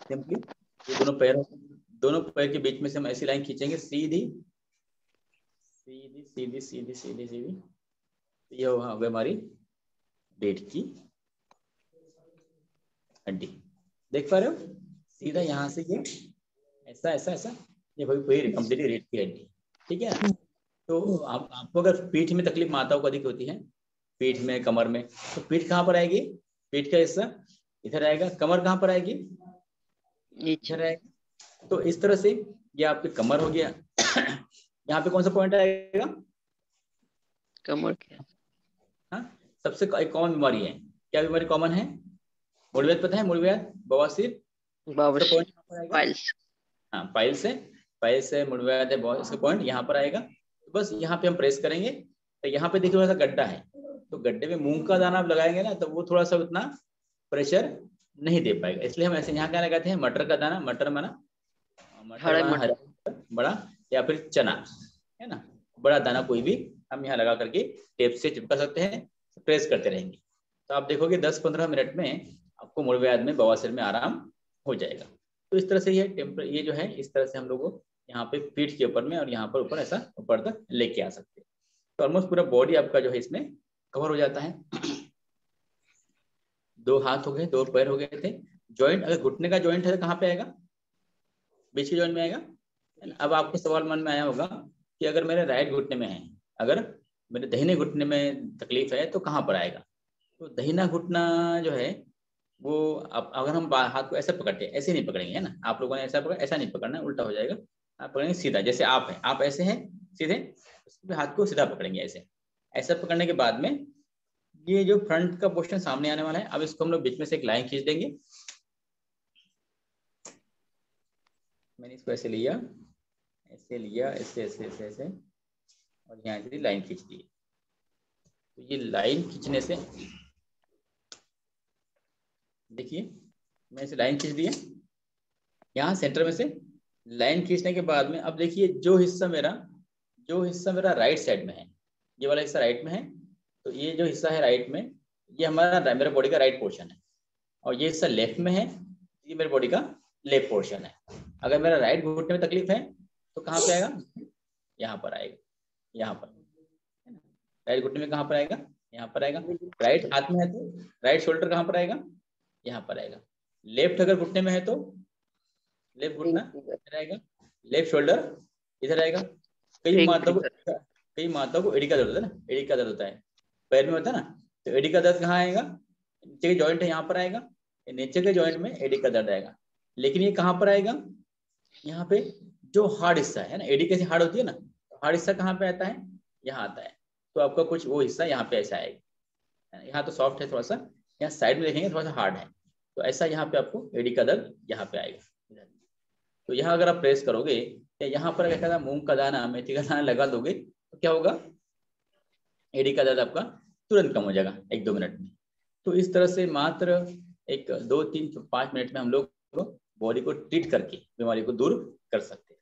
सिंपली ये दोनों पैर के बीच में से हम ऐसी लाइन खींचेंगे, सीधी सीधी सीधी सीधी सीधी सीधी। ये हो गई हमारी रीढ़ की हड्डी। देख पा रहे हो? सीधा यहाँ से ये ऐसा ऐसा ऐसा, ये पूरी कंप्लीट रीढ़ की हड्डी, ठीक है ना। तो आपको अगर पीठ में तकलीफ माताओं को अधिक होती है, पीठ में, कमर में, तो पीठ कहाँ पर आएगी? पीठ का हिस्सा इधर आएगा। कमर कहाँ पर आएगी? इधर आएगा। तो इस तरह से ये आपकी कमर हो गया। यहाँ पे कौन सा पॉइंट आएगा? कमर क्या? हाँ, सबसे कॉमन बीमारी है। क्या बीमारी कॉमन है? मूलव्याध पता है? मूलव्याध, बवासीर, पाइल्स। हाँ, पाइल्स है, मूलव्याध है, इसका पॉइंट यहाँ पर आएगा। तो बस यहाँ पे हम प्रेस करेंगे तो यहाँ पे देखिए थोड़ा सा गड्ढा है, तो गड्ढे में मूंग का दाना आप लगाएंगे ना तो वो थोड़ा सा उतना प्रेशर नहीं दे पाएगा। इसलिए हम ऐसे यहाँ क्या लगाते हैं? मटर का दाना, मटर माना हरा बड़ा, या फिर चना, है ना, बड़ा दाना कोई भी हम यहाँ लगा करके टेप से चिपका सकते हैं, प्रेस करते रहेंगे। तो आप देखोगे 10-15 मिनट में आपको मूलव्याध में, बवासीर में आराम हो जाएगा। तो इस तरह से ये जो है इस तरह से हम लोग यहाँ पे पीठ के ऊपर में और यहाँ पर ऊपर ऐसा ऊपर तक लेके आ सकते हैं। तो ऑलमोस्ट पूरा बॉडी आपका जो है इसमें कवर हो जाता है। 2 हाथ हो गए, 2 पैर हो गए थे। जॉइंट, अगर घुटने का जॉइंट है तो कहाँ पे आएगा? बीच के जॉइंट में आएगा। अब आपको सवाल मन में आया होगा कि अगर मेरे राइट घुटने में है, अगर मेरे दाहिने घुटने में तकलीफ है तो कहाँ पर आएगा? तो दाहिना घुटना जो है वो अगर हम हाथ को ऐसे पकड़ते हैं, ऐसे नहीं पकड़ेंगे, है ना। आप लोगों ने ऐसा पकड़ा, ऐसा नहीं पकड़ना, उल्टा हो जाएगा। आप पकड़ेंगे सीधा, जैसे आप हैं, आप ऐसे हैं सीधे, उसके हाथ को सीधा पकड़ेंगे ऐसे। ऐसा पकड़ने के बाद में ये जो फ्रंट का पोर्शन सामने आने वाला है, अब इसको हम लोग बीच में से एक लाइन खींच देंगे। मैंने इसको ऐसे लिया, ऐसे लिया, ऐसे ऐसे ऐसे ऐसे, और यहाँ से लाइन खींच दी। तो ये लाइन खींचने से देखिए, मैं इसे लाइन खींच दिया यहाँ सेंटर में से। लाइन खींचने के बाद में अब देखिए जो हिस्सा मेरा राइट साइड में है, ये वाला हिस्सा राइट में है, तो ये जो हिस्सा है राइट में, ये हमारा मेरे बॉडी का राइट पोर्शन है। और ये हिस्सा लेफ्ट में है, ये मेरे बॉडी का लेफ्ट पोर्शन है। अगर मेरा राइट घुटने में तकलीफ है तो कहाँ पे आएगा? यहाँ पर आएगा, यहाँ पर, है ना। राइट घुटने में कहाँ पर आएगा? यहाँ पर आएगा। राइट हाथ में है तो राइट शोल्डर कहाँ पर आएगा? यहाँ पर आएगा। लेफ्ट अगर घुटने में है तो लेफ्ट घुटना इधर आएगा, लेफ्ट शोल्डर इधर आएगा। कई माताओं को एड़ी का दर्द होता है ना, एड़ी का दर्द होता है, पैर में होता है ना, तो एड़ी का दर्द कहाँ आएगा? नीचे के जॉइंट है यहाँ पर आएगा, नीचे के जॉइंट में एड़ी का दर्द आएगा। लेकिन ये कहाँ पर आएगा? यहाँ पे जो हार्ड हिस्सा है ना, एड़ी कैसे हार्ड होती है ना, हार्ड हिस्सा कहाँ पे आता है? यहाँ आता है। तो आपका कुछ वो हिस्सा यहाँ पे ऐसा आएगा, यहाँ तो सॉफ्ट है थोड़ा सा, यहाँ साइड में देखेंगे थोड़ा सा हार्ड है, तो ऐसा यहाँ पे आपको एड़ी का दर्द यहाँ पे आएगा। तो यहाँ अगर आप प्रेस करोगे या यहाँ पर अगर कहता मूंग का दाना, मेथी का दाना लगा दोगे तो क्या होगा? एड़ी का दर्द आपका तुरंत कम हो जाएगा 1-2 मिनट में। तो इस तरह से मात्र 1, 2, 3, 5 मिनट में हम लोग बॉडी को ट्रीट करके बीमारी को दूर कर सकते हैं।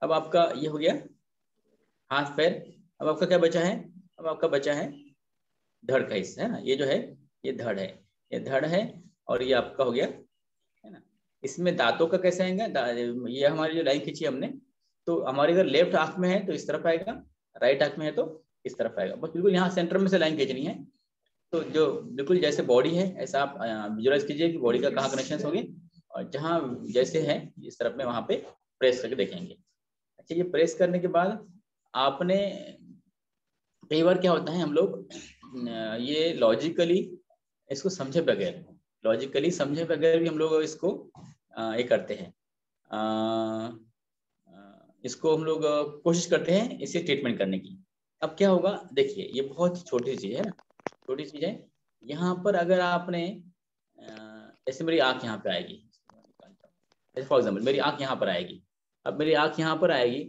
अब आपका ये हो गया हाथ पैर। अब आपका क्या बचा है? अब आपका बचा है धड़ का हिस्सा, है ना, ये जो है ये धड़ है, ये धड़ है, और ये आपका हो गया, है ना। इसमें दांतों का कैसे आएगा? ये हमारी जो लाइन खींची हमने, तो हमारे अगर लेफ्ट आंख में है तो इस तरफ आएगा, राइट आंख में है तो इस तरफ आएगा, बस बिल्कुल यहाँ सेंटर में से लाइन खींचनी है। तो जो बिल्कुल जैसे बॉडी है ऐसा आप विजुअलाइज कीजिए कि बॉडी का कहाँ कनेक्शन होंगे, और जहाँ जैसे है इस तरफ में वहां पे प्रेस करके देखेंगे। अच्छा, ये प्रेस करने के बाद आपने, कई बार क्या होता है हम लोग ये लॉजिकली इसको समझे बगैर भी हम लोग इसको ये करते हैं, इसको हम लोग कोशिश करते हैं इसे ट्रीटमेंट करने की। अब क्या होगा? देखिए, ये बहुत छोटी चीज है ना, छोटी चीज है। यहाँ पर अगर आपने जैसे मेरी आंख यहाँ पे आएगी, फॉर एग्जाम्पल मेरी आंख यहाँ पर आएगी, अब मेरी आंख यहाँ पर आएगी,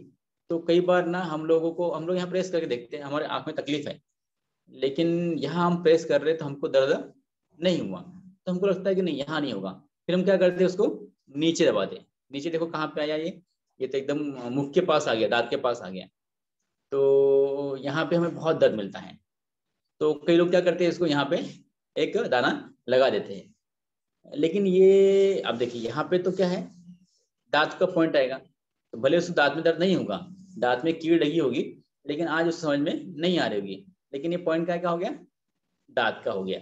तो कई बार ना हम लोग यहाँ प्रेस करके देखते हैं, हमारे आंख में तकलीफ है, लेकिन यहाँ हम प्रेस कर रहे तो हमको दर्द नहीं हुआ, तो हमको लगता है कि नहीं यहाँ नहीं होगा, फिर हम क्या करते हैं, उसको नीचे दबाते हैं। नीचे देखो कहाँ पे आया, ये तो एकदम मुख के पास आ गया, दांत के पास आ गया, तो यहाँ पे हमें बहुत दर्द मिलता है। तो कई लोग क्या करते हैं, इसको यहाँ पे एक दाना लगा देते हैं, लेकिन ये अब देखिए यहाँ पे तो क्या है, दांत का पॉइंट आएगा, तो भले उस दांत में दर्द नहीं होगा, दांत में कीड़ लगी होगी, लेकिन आज उस समझ में नहीं आ रही होगी, लेकिन ये पॉइंट क्या हो गया? दांत का हो गया।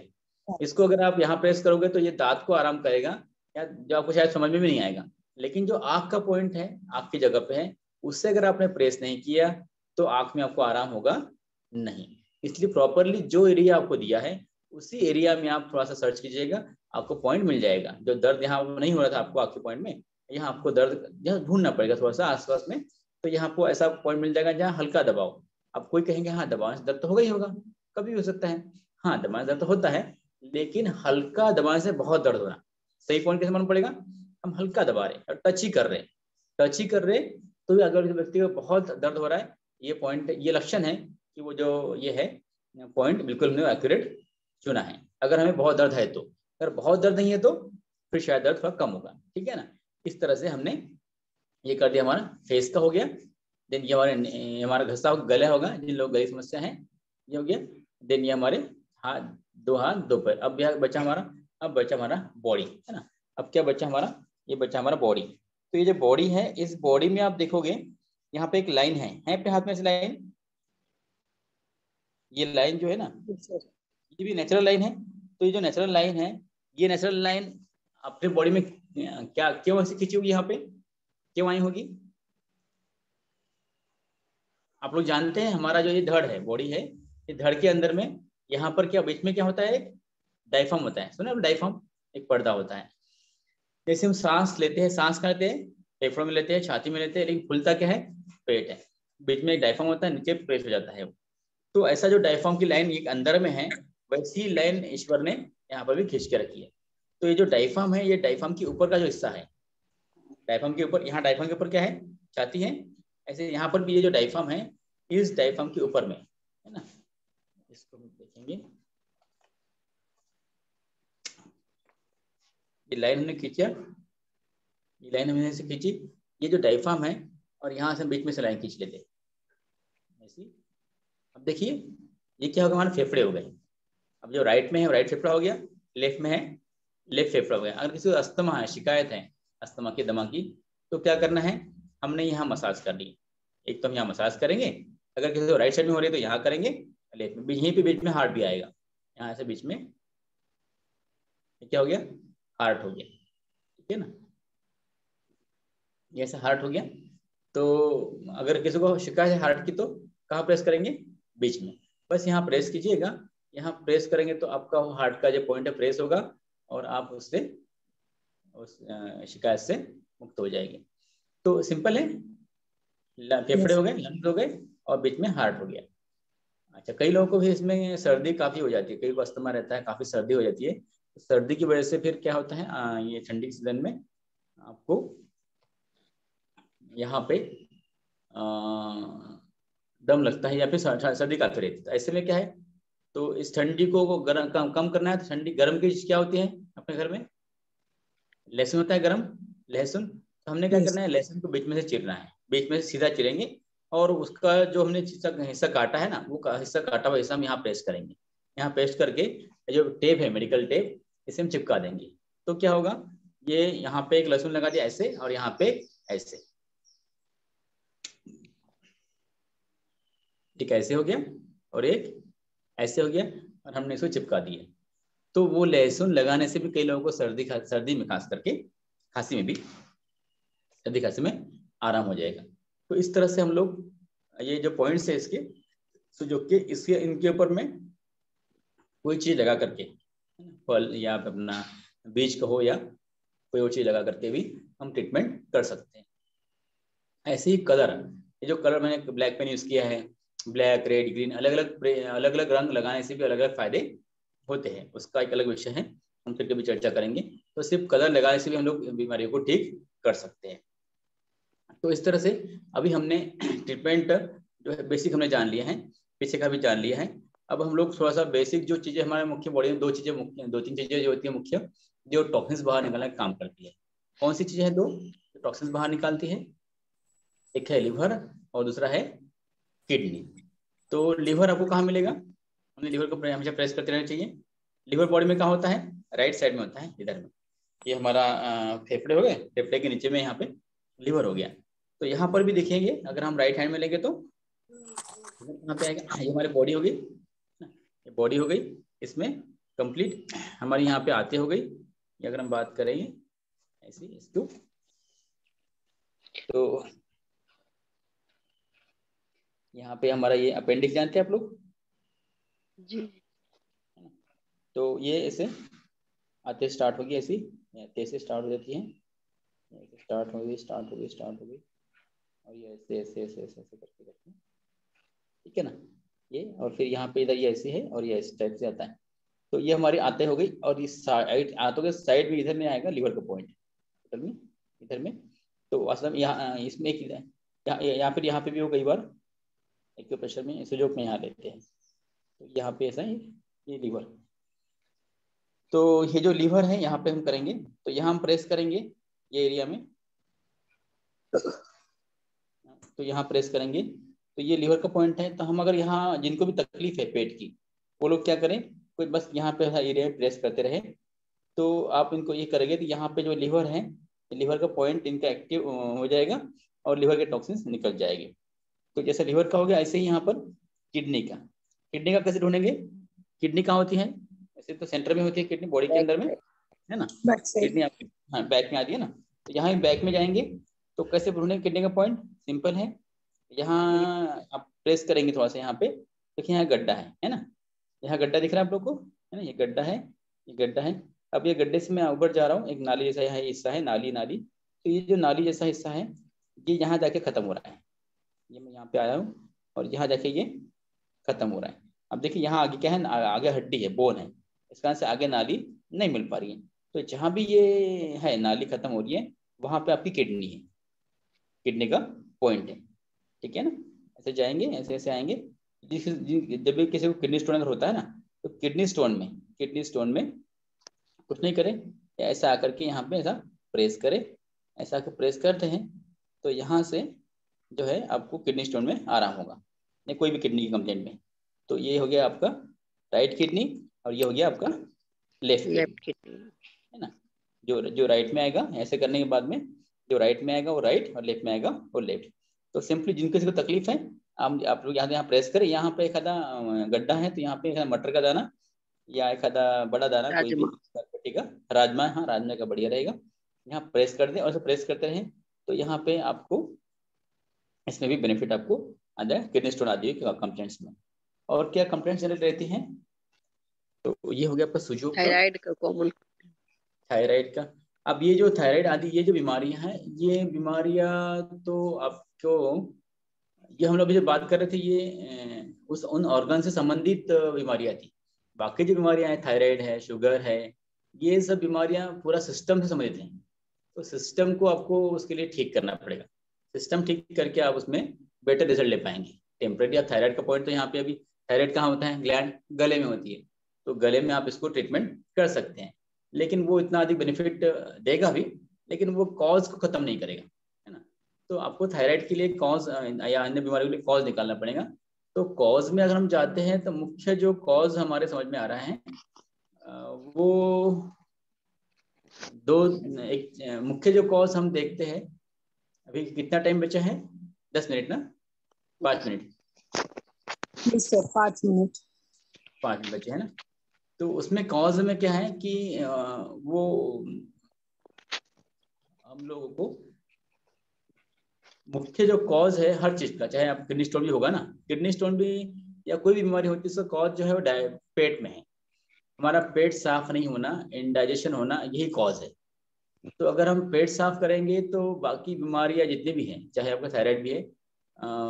इसको अगर आप यहाँ प्रेस करोगे तो ये दांत को आराम करेगा, या जो आपको शायद समझ में भी नहीं आएगा, लेकिन जो आँख का पॉइंट है, आँख की जगह पे है, उससे अगर आपने प्रेस नहीं किया तो आँख में आपको आराम होगा नहीं। इसलिए प्रॉपरली जो एरिया आपको दिया है उसी एरिया में आप थोड़ा सा सर्च कीजिएगा, आपको पॉइंट मिल जाएगा। जो दर्द यहाँ नहीं हो रहा था आपको आँख के पॉइंट में, यहाँ आपको दर्द यहाँ ढूंढना पड़ेगा थोड़ा सा आसपास में, तो यहाँ आपको ऐसा पॉइंट मिल जाएगा जहाँ हल्का दबाव। अब कोई कहेंगे हाँ दबाव से दर्द तो होगा ही होगा, कभी हो सकता है, हाँ दबाव से दर्द तो होता है, लेकिन हल्का दबाव से बहुत दर्द हो रहा, सही पॉइंट कैसे मालूम पड़ेगा? हम हल्का दबा रहे और टच ही कर रहे तो अगर व्यक्ति को बहुत दर्द हो रहा है, ये पॉइंट, ये लक्षण है कि वो जो ये है पॉइंट बिल्कुल हमने एक्यूरेट चुना है। अगर हमें बहुत दर्द है तो, अगर बहुत दर्द नहीं है तो फिर शायद दर्द थोड़ा कम होगा, ठीक है ना। इस तरह से हमने ये कर दिया, हमारा फेस का हो गया। देन ये हमारा घसा गला होगा, जिन लोग गले समस्या है ये हो गया। देन ये हमारे दो हाथ दो पैर। अब यह बचा हमारा बॉडी, है ना। अब क्या बचा हमारा? ये बचा हमारा बॉडी। तो ये जो बॉडी है, इस बॉडी में आप देखोगे यहाँ पे एक लाइन है पे हाथ में से लाइन, ये लाइन जो है ना, ये भी नेचुरल लाइन है। तो ये जो नेचुरल लाइन है, ये नेचुरल लाइन अपने बॉडी में क्या क्यों ऐसे खींची होगी, यहाँ पे क्यों आई होगी? आप लोग जानते हैं, हमारा जो ये धड़ है, बॉडी है, ये धड़ के अंदर में यहाँ पर क्या बीच में क्या होता है? एक डायफ्राम होता है, सुना? डायफ्राम एक पर्दा होता है। जैसे हम सांस लेते हैं, सांस कहाँ लेते हैं? फेफड़ों में लेते हैं, छाती में लेते हैं, लेकिन खुलता क्या है? पेट है। बीच में एक डायफ्राम होता है, नीचे प्रेस हो जाता है। तो ऐसा जो डायफ्राम की लाइन एक अंदर में है, वैसी लाइन ईश्वर ने यहाँ पर भी खींच के रखी है। तो ये जो डायफ्राम है, ये डायफ्राम के ऊपर का जो हिस्सा है, डायफ्राम के ऊपर, यहाँ डायफ्राम के ऊपर क्या है? छाती है। ऐसे यहाँ पर भी ये जो डायफ्राम है, इस डायफ्राम के ऊपर में, है ना। इसको हम देखेंगे, ये लाइन हमने खींचा, ये लाइन हमने से खींची, ये जो डायफ्राम है, और यहाँ से बीच में से लाइन खींच लेते ऐसी। अब देखिए ये क्या होगा? हमारे फेफड़े हो गए। अब जो राइट में है राइट फेफड़ा हो गया, लेफ्ट में है लेफ्ट फेफड़ा हो गया। अगर किसी को अस्थमा है, शिकायत है अस्थमा की, दमा की, तो क्या करना है? हमने यहाँ मसाज कर ली। एक तो हम यहाँ मसाज करेंगे, अगर किसी को राइट साइड में हो रही है तो यहाँ करेंगे, लेफ्ट में, यहीं पे बीच में हार्ट भी आएगा, यहाँ से बीच में क्या हो गया? हार्ट हो गया, ठीक है ना। ये ऐसा हार्ट हो गया। तो अगर किसी को शिकायत है हार्ट की तो कहाँ प्रेस करेंगे? बीच में। बस यहाँ प्रेस कीजिएगा, यहाँ प्रेस करेंगे तो आपका हार्ट का जो पॉइंट है प्रेस होगा और आप उससे उस शिकायत से मुक्त हो जाएंगे। तो सिंपल है, फेफड़े हो गए, लंग्स हो गए और बीच में हार्ट हो गया। अच्छा, कई लोगों को भी इसमें सर्दी काफी हो जाती है, कई को अस्थमा रहता है, काफी सर्दी हो जाती है। सर्दी की वजह से फिर क्या होता है, ये ठंडी सीजन में आपको यहाँ पे दम लगता है या फिर सर्दी काफी रहती है। तो ऐसे में क्या है, तो इस ठंडी को गर्म कम करना है। तो ठंडी गर्म की चीज क्या होती है अपने घर में? लहसुन होता है गर्म, लहसुन। तो हमने क्या करना है, लहसुन को बीच में से चीरना है, बीच में से सीधा चिरेंगे और उसका जो हमने हिस्सा काटा है ना, वो हिस्सा काटा हुआ हिस्सा हम यहाँ पेस्ट करेंगे। यहाँ पेस्ट करके जो टेप है, मेडिकल टेप, इसे हम चिपका देंगे। तो क्या होगा, ये यहाँ पे एक लहसुन लगा दिया ऐसे और यहाँ पे ऐसे, ठीक ऐसे हो गया और एक ऐसे हो गया और हमने इसको चिपका दिया। तो वो लहसुन लगाने से भी कई लोगों को सर्दी में खास करके खांसी में भी, सर्दी खांसी में आराम हो जाएगा। तो इस तरह से हम लोग ये जो पॉइंट्स है इसके, तो जो कि इसके इनके ऊपर में कोई चीज लगा करके, फल या अपना बीज का हो या कोई और चीज लगा करके भी हम ट्रीटमेंट कर सकते हैं। ऐसे ही कलर, ये जो कलर मैंने ब्लैक पेन यूज किया है, ब्लैक, रेड, ग्रीन, अलग अलग रंग लगाने से भी अलग अलग फायदे होते हैं, उसका एक अलग विषय है, हम फिर कभी चर्चा करेंगे। तो सिर्फ कलर लगाने से भी हम लोग बीमारियों को ठीक कर सकते हैं। तो इस तरह से अभी हमने ट्रीटमेंट जो है बेसिक हमने जान लिया है, पीछे का भी जान लिया है। अब हम लोग थोड़ा सा बेसिक जो चीजें हमारे मुख्य बॉडी में, दो तीन चीजें जो होती है मुख्य, जो टॉक्सिन्स बाहर निकालने का काम करती है। कौन सी चीजें हैं दो टॉक्सिन्स बाहर निकालती है? एक है लिवर और दूसरा है किडनी। तो लिवर आपको कहाँ मिलेगा? हमने लिवर को हमेशा प्रेस करते रहना चाहिए। लिवर बॉडी में कहाँ होता है? राइट साइड में होता है, इधर में। ये हमारा फेफड़े हो गए, फेफड़े के नीचे में यहाँ पे लिवर हो गया। तो यहाँ पर भी देखेंगे, अगर हम राइट हैंड में लेंगे तो यहाँ पे आएगा, ये हमारी बॉडी हो गई, ये बॉडी हो गई, इसमें कंप्लीट हमारी यहाँ पे आते हो गई। अगर हम बात करेंगे ऐसी इसको, तो यहाँ पे हमारा ये अपेंडिक्स जानते हैं आप लोग जी। तो ये ऐसे आते स्टार्ट होगी, ऐसी ऐसे स्टार्ट हो जाती है, ऐसे स्टार्ट हो गई और ये ऐसे ऐसे ऐसे ऐसे ऐसे करके करके, ठीक है ना ये। और फिर यहाँ पे इधर ये ऐसे है और ये इस टाइप से आता है। तो ये हमारी आते हो गई और इस साइड आतों के साइड में इधर में आएगा लिवर का पॉइंट, इधर में। तो वास्तव में यहाँ इसमें एक या फिर यहाँ पे भी हो, कई बार एक्यूप्रेशर में सुजोग में यहाँ लेते हैं। तो यहाँ पे ऐसा है ये लीवर। तो ये जो लीवर है यहाँ पे हम करेंगे, तो यहाँ हम प्रेस करेंगे ये एरिया में, तो यहाँ प्रेस करेंगे तो ये लीवर का पॉइंट है। तो हम अगर यहाँ जिनको भी तकलीफ है पेट की, वो लोग क्या करें, कोई बस यहाँ पे एरिया में प्रेस करते रहे। तो आप इनको ये करेंगे तो यहाँ पे जो लीवर है, लीवर का पॉइंट इनका एक्टिव हो जाएगा और लीवर के टॉक्सिन्स निकल जाएंगे। तो जैसे लीवर का हो गया, ऐसे ही यहाँ पर किडनी का कैसे ढूंढेंगे? किडनी कहाँ होती है? ऐसे तो सेंटर में होती है किडनी, बॉडी के अंदर में है ना, किडनी आपकी हाँ बैक में आती है ना। तो यहाँ बैक में जाएंगे तो कैसे ढूंढेंगे किडनी का पॉइंट? सिंपल है, यहाँ आप प्रेस करेंगे थोड़ा सा, यहाँ पे देखिए यहाँ गड्ढा है ना, यहाँ गड्ढा दिख रहा है आप लोग को, है ना, ये गड्ढा है, ये गड्ढा है। अब ये गड्ढे से मैं ऊपर जा रहा हूँ, एक नाली जैसा यहाँ हिस्सा है, नाली। तो ये जो नाली जैसा हिस्सा है ये यहाँ जाके खत्म हो रहा है, ये मैं यहाँ पे आया हूँ और यहाँ जाके ये खत्म हो रहा है। अब देखिए यहाँ आगे क्या है, आगे हड्डी है, बोन है, इस कारण से आगे नाली नहीं मिल पा रही है। तो जहाँ भी ये है नाली खत्म हो रही है, वहां पे आपकी किडनी है, किडनी का पॉइंट है, ठीक है ना। ऐसे जाएंगे, ऐसे ऐसे आएंगे। जब भी किसी को किडनी स्टोन अगर होता है ना, तो किडनी स्टोन में कुछ नहीं करें, ऐसा आकर के यहाँ पे ऐसा प्रेस करें, ऐसा प्रेस करते हैं तो यहाँ से जो है आपको किडनी स्टोन में आराम होगा, नहीं कोई भी किडनी की कंप्लेंट में। तो ये हो गया आपका राइट किडनी और ये हो गया आपका लेफ्ट किडनी, है ना। जो राइट में आएगा, ऐसे करने के बाद में जो राइट में आएगा वो राइट और लेफ्ट में आएगा वो लेफ्ट। तो सिंपली जिनको किसी को तकलीफ है, आप लोग यहाँ प्रेस करें। यहाँ पे एक आधा गड्ढा है तो यहाँ पे एक मटर का दाना या एक आधा बड़ा दाना, कोई भी पट्टी का, राजमा, हाँ राजमा का बढ़िया रहेगा, यहाँ प्रेस कर दें और प्रेस करते रहें। तो यहाँ पे आपको इसमें भी बेनिफिट आपको आ जाए किडनी स्टोन आदि कंप्लेंट्स में। और क्या कंप्लेंट्स जनरल रहती हैं, तो ये हो गया आपका सुजो का, थायराइड का कॉमन, थायराइड का। अब ये जो थायराइड आदि ये जो बीमारियां हैं, ये बीमारियां तो आपको, ये हम लोग अभी जो बात कर रहे थे ये उस उन ऑर्गन से संबंधित बीमारियां थी। बाकी जो बीमारियां हैं, थायराइड है, शुगर है, ये सब बीमारियां पूरा सिस्टम से संबंधित हैं। तो सिस्टम को आपको उसके लिए ठीक करना पड़ेगा। सिस्टम ठीक करके आप उसमें बेटर रिजल्ट ले पाएंगे। टेम्परेरी आप थायराइड का पॉइंट तो यहाँ पे अभी थायराइड कहाँ होता है, ग्लैंड गले में होती है, तो गले में आप इसको ट्रीटमेंट कर सकते हैं, लेकिन वो इतना अधिक बेनिफिट देगा भी, लेकिन वो कॉज को खत्म नहीं करेगा, है ना। तो आपको थायराइड के लिए कॉज या अन्य बीमारियों के लिए कॉज निकालना पड़ेगा। तो कॉज में अगर हम जाते हैं तो मुख्य जो कॉज हमारे समझ में आ रहा है वो दो, एक मुख्य जो कॉज हम देखते हैं। अभी कितना टाइम बचा है, 10 मिनट ना, 5 मिनट, 5 मिनट 5 मिनट बचे है ना। तो उसमें कॉज में क्या है कि वो हम लोगों को मुख्य जो कॉज है हर चीज का, चाहे आप किडनी स्टोन भी होगा ना, किडनी स्टोन भी या कोई भी बीमारी होती है, उसका कॉज जो है वो पेट में है। हमारा पेट साफ नहीं होना, इनडाइजेशन होना, यही कॉज है। तो अगर हम पेट साफ करेंगे तो बाकी बीमारियां जितनी भी हैं, चाहे आपका थायराइड भी है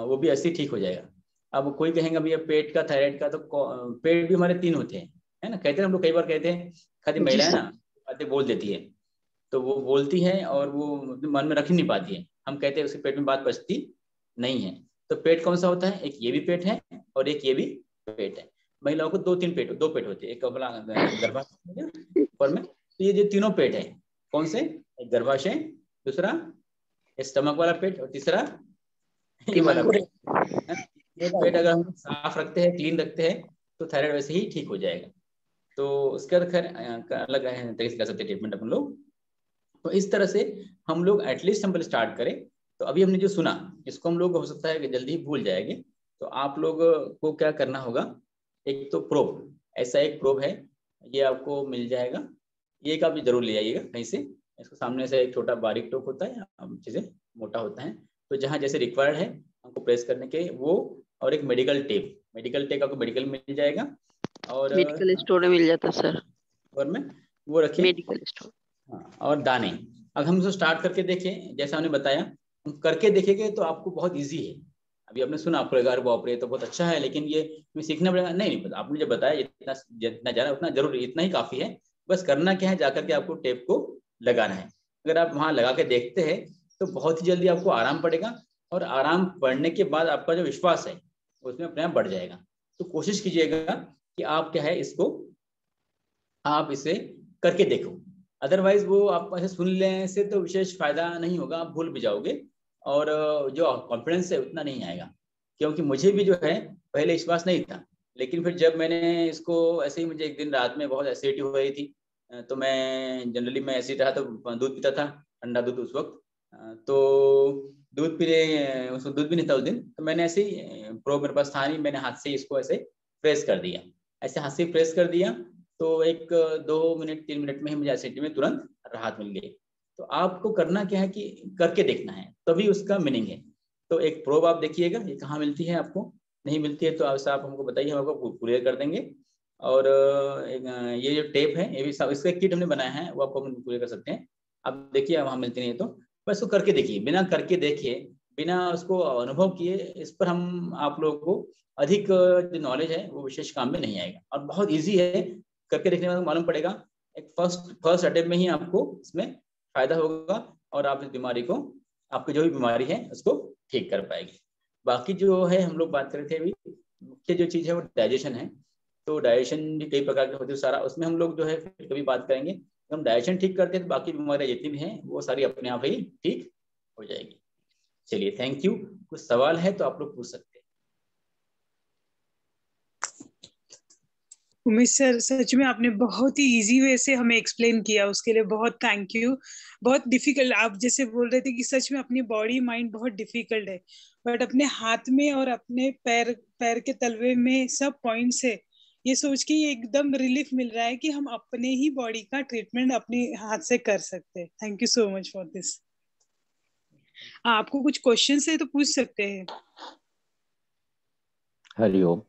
वो भी ऐसे ही ठीक हो जाएगा। अब कोई कहेंगे भैया पेट का थायराइड का, तो पेट भी हमारे 3 होते हैं, है ना। कहते हैं हम लोग कई बार कहते हैं, खाली महिला है ना बातें बोल देती है, तो वो बोलती है और वो मन में रख ही नहीं पाती है। हम कहते हैं उसके पेट में बात बचती नहीं है। तो पेट कौन सा होता है, एक ये भी पेट है और एक ये भी पेट है। महिलाओं को 2 पेट होते हैं, एक कपड़ा गर्भाशय ऊपर में, तो ये जो तीनों पेट है कौन से, एक गर्भाशय, दूसरा स्टमक वाला पेट, और तीसरा ये वाला पेट। ये पेट अगर हम साफ रखते हैं, क्लीन रखते हैं, तो थायराइड वैसे ही ठीक हो जाएगा। तो उसका खैर अलग तरीके से कर सकते हैं ट्रीटमेंट अपन लोग। तो इस तरह से हम लोग एटलीस्ट हम स्टार्ट करें। तो अभी हमने जो सुना इसको हम लोग हो सकता है कि जल्दी भूल जाएंगे। तो आप लोग को क्या करना होगा, एक तो प्रोब, ऐसा एक प्रोब है, ये आपको मिल जाएगा, ये एक आप जरूर ले आइएगा कहीं से। इसको सामने से एक छोटा बारीक टोक होता है, चीजें मोटा होता है, तो जहाँ जैसे रिक्वायर्ड है हमको प्रेस करने के वो, और एक मेडिकल टेप आपको मेडिकल मिल जाएगा, और मेडिकल स्टोर में मिल जाता है सर, और में वो रखिए। Medical store. हाँ, और दाने। अगर हम इसको स्टार्ट करके देखें, जैसा हमने बताया, हम करके देखेंगे तो आपको बहुत इजी है। अभी आपने सुना आपको लगा बाप रे तो बहुत अच्छा है, लेकिन ये सीखना पड़ेगा। नहीं पता, आपने जब बताया जितना जितना जाना उतना जरूर, इतना ही काफी है। बस करना क्या है, जाकर के आपको टेप को लगाना है। अगर आप वहां लगा के देखते हैं तो बहुत ही जल्दी आपको आराम पड़ेगा, और आराम पड़ने के बाद आपका जो विश्वास है उसमें अपने आप बढ़ जाएगा। तो कोशिश कीजिएगा कि आप क्या है इसको, आप इसे करके देखो। अदरवाइज वो आप ऐसे सुन लेने से तो विशेष फायदा नहीं होगा, आप भूल भी जाओगे, और जो कॉन्फिडेंस है उतना नहीं आएगा। क्योंकि मुझे भी जो है पहले विश्वास नहीं था, लेकिन फिर जब मैंने इसको ऐसे ही, मुझे एक दिन रात में बहुत एसिडिटी हो रही थी, तो मैं जनरली मैं एसिड रहा तो दूध पीता था, ठंडा दूध उस वक्त, तो दूध पीने, उसको दूध भी नहीं था उस दिन, तो मैंने ऐसे ही प्रोब मेरे पास था नहीं, मैंने हाथ से इसको ऐसे प्रेस कर दिया, ऐसे हाथ से प्रेस कर दिया, तो एक 2 मिनट 3 मिनट में ही मुझे एसिडिटी में तुरंत राहत मिल गई। तो आपको करना क्या है कि करके देखना है, तभी उसका मीनिंग है। तो एक प्रोब आप देखिएगा, ये कहाँ मिलती है, आपको नहीं मिलती है तो आप हमको बताइए, हम आपको कुरियर कर देंगे। और ये जो टेप है, ये भी इसका किट हमने बनाया है, वो आपको हम कुरियर कर सकते हैं। आप देखिए वहाँ मिलती नहीं है तो बस उसको करके देखिए, बिना करके देखिए, बिना उसको अनुभव किए, इस पर हम आप लोगों को अधिक जो नॉलेज है वो विशेष काम में नहीं आएगा, और बहुत ईजी है। करके देखने में मालूम पड़ेगा, एक फर्स्ट अटेम्प्ट में ही आपको इसमें फायदा होगा, और आप इस बीमारी को, आपकी जो भी बीमारी है उसको ठीक कर पाएगी। बाकी जो है हम लोग बात कर रहे थे अभी, मुख्य जो चीज़ है वो डाइजेशन है। तो डाइजेशन भी कई प्रकार के होते हैं, सारा उसमें हम लोग जो है फिर कभी बात करेंगे। हम डाइजेशन ठीक करते हैं तो बाकी बीमारियां जितनी भी हैं वो सारी अपने आप ही ठीक हो जाएगी। चलिए, थैंक यू। कुछ सवाल है तो आप लोग पूछ सकते हैं। उमेश सर, सच में आपने बहुत ही इजी वे से हमें एक्सप्लेन किया, उसके लिए बहुत थैंक यू। बहुत डिफिकल्ट, आप जैसे बोल रहे थे कि सच में अपनी बॉडी माइंड बहुत डिफिकल्ट है, बट अपने हाथ में और अपने पैर पैर के तलवे में सब पॉइंट्स है, ये सोच के एकदम रिलीफ मिल रहा है कि हम अपने ही बॉडी का ट्रीटमेंट अपने हाथ से कर सकते हैं। Thank you so much for this. आपको कुछ क्वेश्चन है तो पूछ सकते हैं। हरिओम।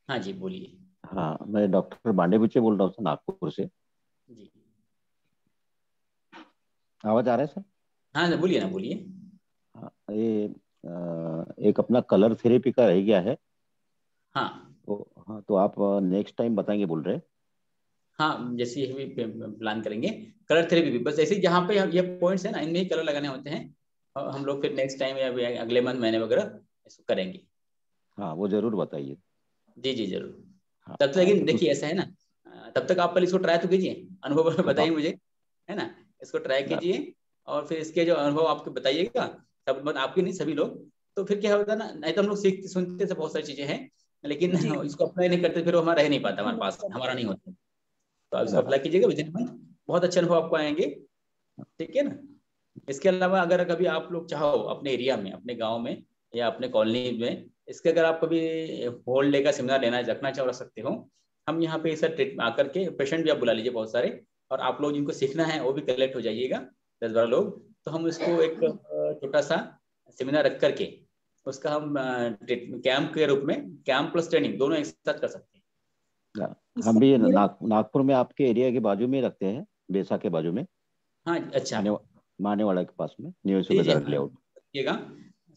हाँ जी बोलिए। हाँ, मैं डॉक्टर बांडे बुच्चे बोल रहा हूँ सर, नागपुर से। जी आवाज आ रहा है सर? हाँ बोलिए ना, बोलिए। हाँ, ये एक अपना कलर थेरेपी का रह गया है। हाँ तो हाँ, तो आप नेक्स्ट टाइम बताएंगे बोल रहे हैं। हाँ, जैसे ही प्लान करेंगे कलर थेरेपी भी, बस ऐसे ही जहाँ पे ये पॉइंट्स है ना, इनमें ही कलर लगाने होते हैं। और हम लोग फिर नेक्स्ट टाइम या अगले मंथ, महीने वगैरह इसको करेंगे। हाँ, वो जरूर बताइए। जी जी जरूर। हाँ, तब तक हाँ, लेकिन तो देखिए ऐसा है ना, तब तक आप पहले इसको ट्राई तो कीजिए, अनुभव हाँ, बताइए मुझे, है ना। इसको ट्राई कीजिए और फिर इसके जो अनुभव आपको बताइएगा, सब मतलब आपके नहीं सभी लोग। तो फिर क्या होता है ना, नहीं तो हम लोग सीखते सुनते से बहुत सारी चीजें हैं, लेकिन जी इसको अप्लाई नहीं करते, फिर वो हमारा रह नहीं पाता, हमारे पास हमारा नहीं होता। तो आप इसको बराबर। अप्लाई कीजिएगा विद इन मंथ, बहुत अच्छे अनुभव आपको आएंगे। ठीक है ना। इसके अलावा अगर कभी आप लोग चाहो अपने एरिया में, अपने गांव में या अपने कॉलोनी में, इसके अगर आप कभी होल डे का सेमिनार लेना रखना चाहो, रख सकते हो। हम यहाँ पे सर आकर के पेशेंट भी आप बुला लीजिए बहुत सारे, और आप लोग जिनको सीखना है वो भी कलेक्ट हो जाइएगा, 10-12 लोग। तो हम इसको एक छोटा सा सेमिनार रख करके उसका हम कैंप के रूप में, कैंप प्लस ट्रेनिंग दोनों एक साथ कर सकते हैं। हम भी नागपुर में आपके एरिया के बाजू में रखते हैं, बेसा के बाजू में, हाँ अच्छा। मानेवाड़ा के पास में, न्यू जी जी सुबेदार हाँ लेआउट। रखिएगा,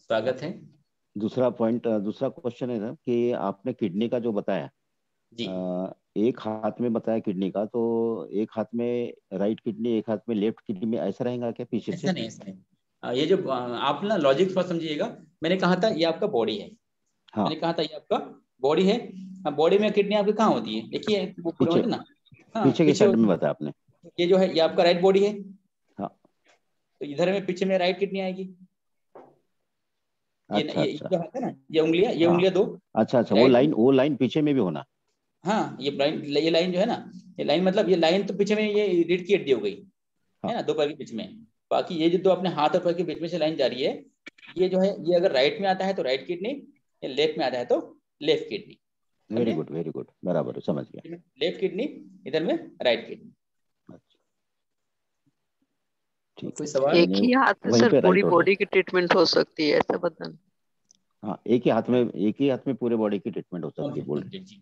स्वागत है। दूसरा क्वेश्चन है सर कि आपने किडनी का जो बताया, जी एक हाथ में बताया किडनी का, तो एक हाथ में राइट किडनी, एक हाथ में लेफ्ट किडनी में, ऐसा रहेगा क्या पीछे ऐसा से? नहीं, ऐसा नहीं। ये जो आप ना लॉजिक थोड़ा समझिएगा। मैंने कहा था ये आपका बॉडी है, हाँ, मैंने कहा था ये आपका बॉडी है। बॉडी में किडनी आपकी कहाँ होती है, देखिए वो पूरे पीछे, होते ना। हाँ पीछे के पीछे साइड में होती बताया आपने। है। ये जो है ये आपका राइट बॉडी है, हाँ, तो इधर में पीछे में राइट किडनी आएगी। अच्छा ये अच्छा। जो है ना, ये हाँ, उंगलियां दो अच्छा अच्छा, वो राइट। लाइन, वो लाइन पीछे में भी होना। हाँ ये लाइन जो है ना, ये लाइन मतलब ये लाइन तो पीछे में ये रीढ़ की हड्डी हो गई, है हाँ, ना, दो पैर के बीच में। बाकी ये जो दो अपने हाथ और पैर के बीच में से लाइन जा रही है, ये जो है ये अगर राइट में आता है तो राइट किडनी, या लेफ्ट में आता है तो लेफ्ट किडनी। वेरी समझे, गुड वेरी गुड, बराबर समझ गया। लेफ्ट किडनी, इधर में राइट किडनी। अच्छा, ठीक कोई है, सवाल? एक ही हाथ से वहीं सर पे पूरी राइट हो रहा बॉडी की ट्रीटमेंट हो सकती है, ऐसा बताना। है। हाँ, एक ही हाथ में पूरे बॉडी की ट्रीटमेंट हो सकती है बोल रहे कंप्लीट जी।